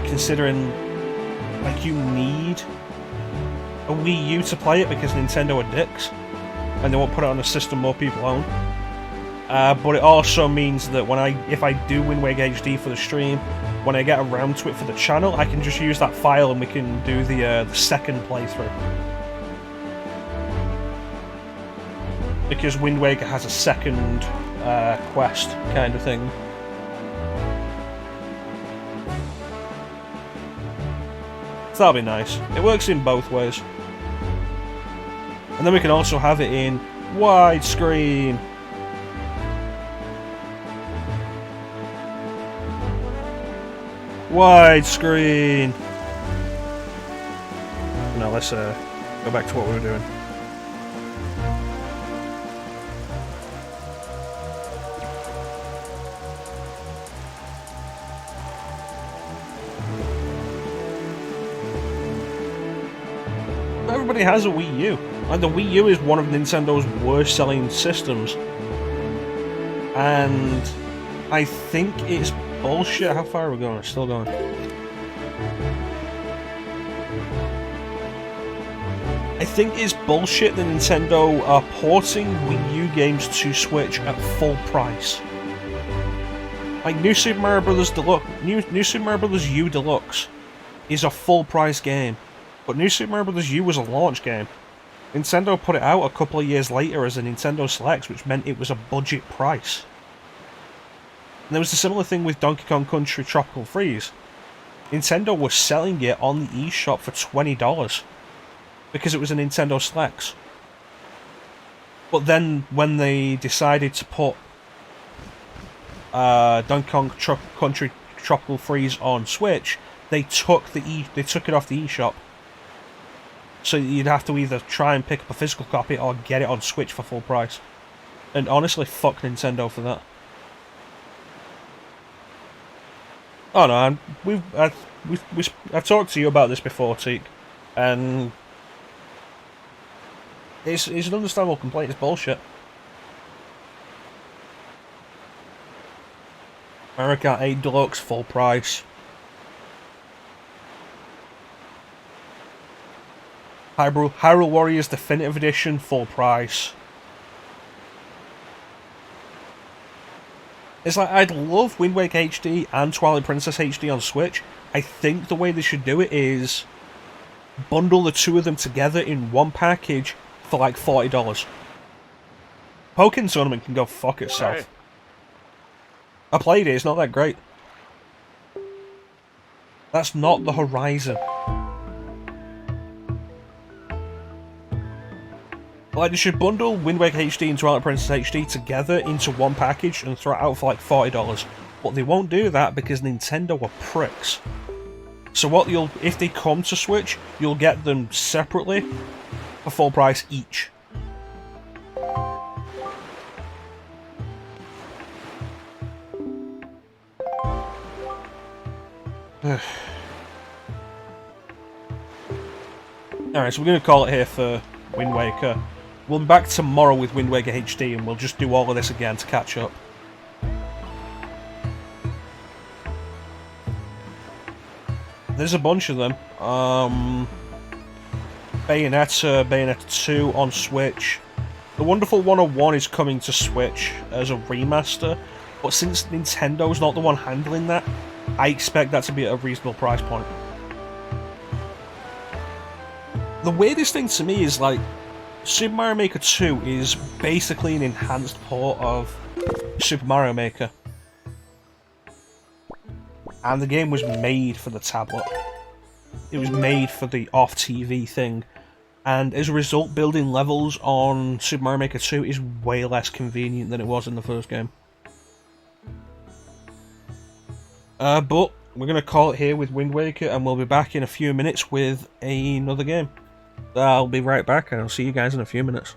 considering like you need a Wii U to play it because Nintendo are dicks and they won't put it on a system more people own. But it also means that if I do Wind Waker HD for the stream, when I get around to it for the channel, I can just use that file and we can do the second playthrough. Because Wind Waker has a second quest kind of thing. So that'll be nice. It works in both ways. And then we can also have it in widescreen. Widescreen. Now let's go back to what we were doing. Everybody has a Wii U. Like, the Wii U is one of Nintendo's worst selling systems. And I think it's bullshit. How far are we going? We're still going. I think it's bullshit that Nintendo are porting Wii U games to Switch at full price. Like, New Super Mario Bros. New Super Mario Bros. U Deluxe is a full price game. But New Super Mario Bros. U was a launch game. Nintendo put it out a couple of years later as a Nintendo Selects, which meant it was a budget price. And there was a similar thing with Donkey Kong Country Tropical Freeze. Nintendo was selling it on the eShop for $20 because it was a Nintendo Selects. But then when they decided to put Donkey Kong Country Tropical Freeze on Switch, they took it off the eShop. So you'd have to either try and pick up a physical copy or get it on Switch for full price. And honestly, fuck Nintendo for that. Oh no, I've talked to you about this before, Teak, and it's an understandable complaint. It's bullshit. Mario Kart 8 Deluxe full price. Hyrule Warriors Definitive Edition full price. It's like, I'd love Wind Waker HD and Twilight Princess HD on Switch. I think the way they should do it is bundle the two of them together in one package for like $40. Pokken Tournament can go fuck itself. Hey. I played it, it's not that great. That's not the Horizon. Like, they should bundle Wind Waker HD and Twilight Princess HD together into one package and throw it out for like $40. But they won't do that because Nintendo are pricks. So what if they come to Switch, you'll get them separately for full price each. Alright, so we're going to call it here for Wind Waker. We'll be back tomorrow with Wind Waker HD and we'll just do all of this again to catch up. There's a bunch of them. Bayonetta 2 on Switch. The Wonderful 101 is coming to Switch as a remaster, but since Nintendo's not the one handling that, I expect that to be at a reasonable price point. The weirdest thing to me is, like, Super Mario Maker 2 is basically an enhanced port of Super Mario Maker. And the game was made for the tablet. It was made for the off-TV thing. And as a result, building levels on Super Mario Maker 2 is way less convenient than it was in the first game. But we're going to call it here with Wind Waker, and we'll be back in a few minutes with another game. I'll be right back, and I'll see you guys in a few minutes.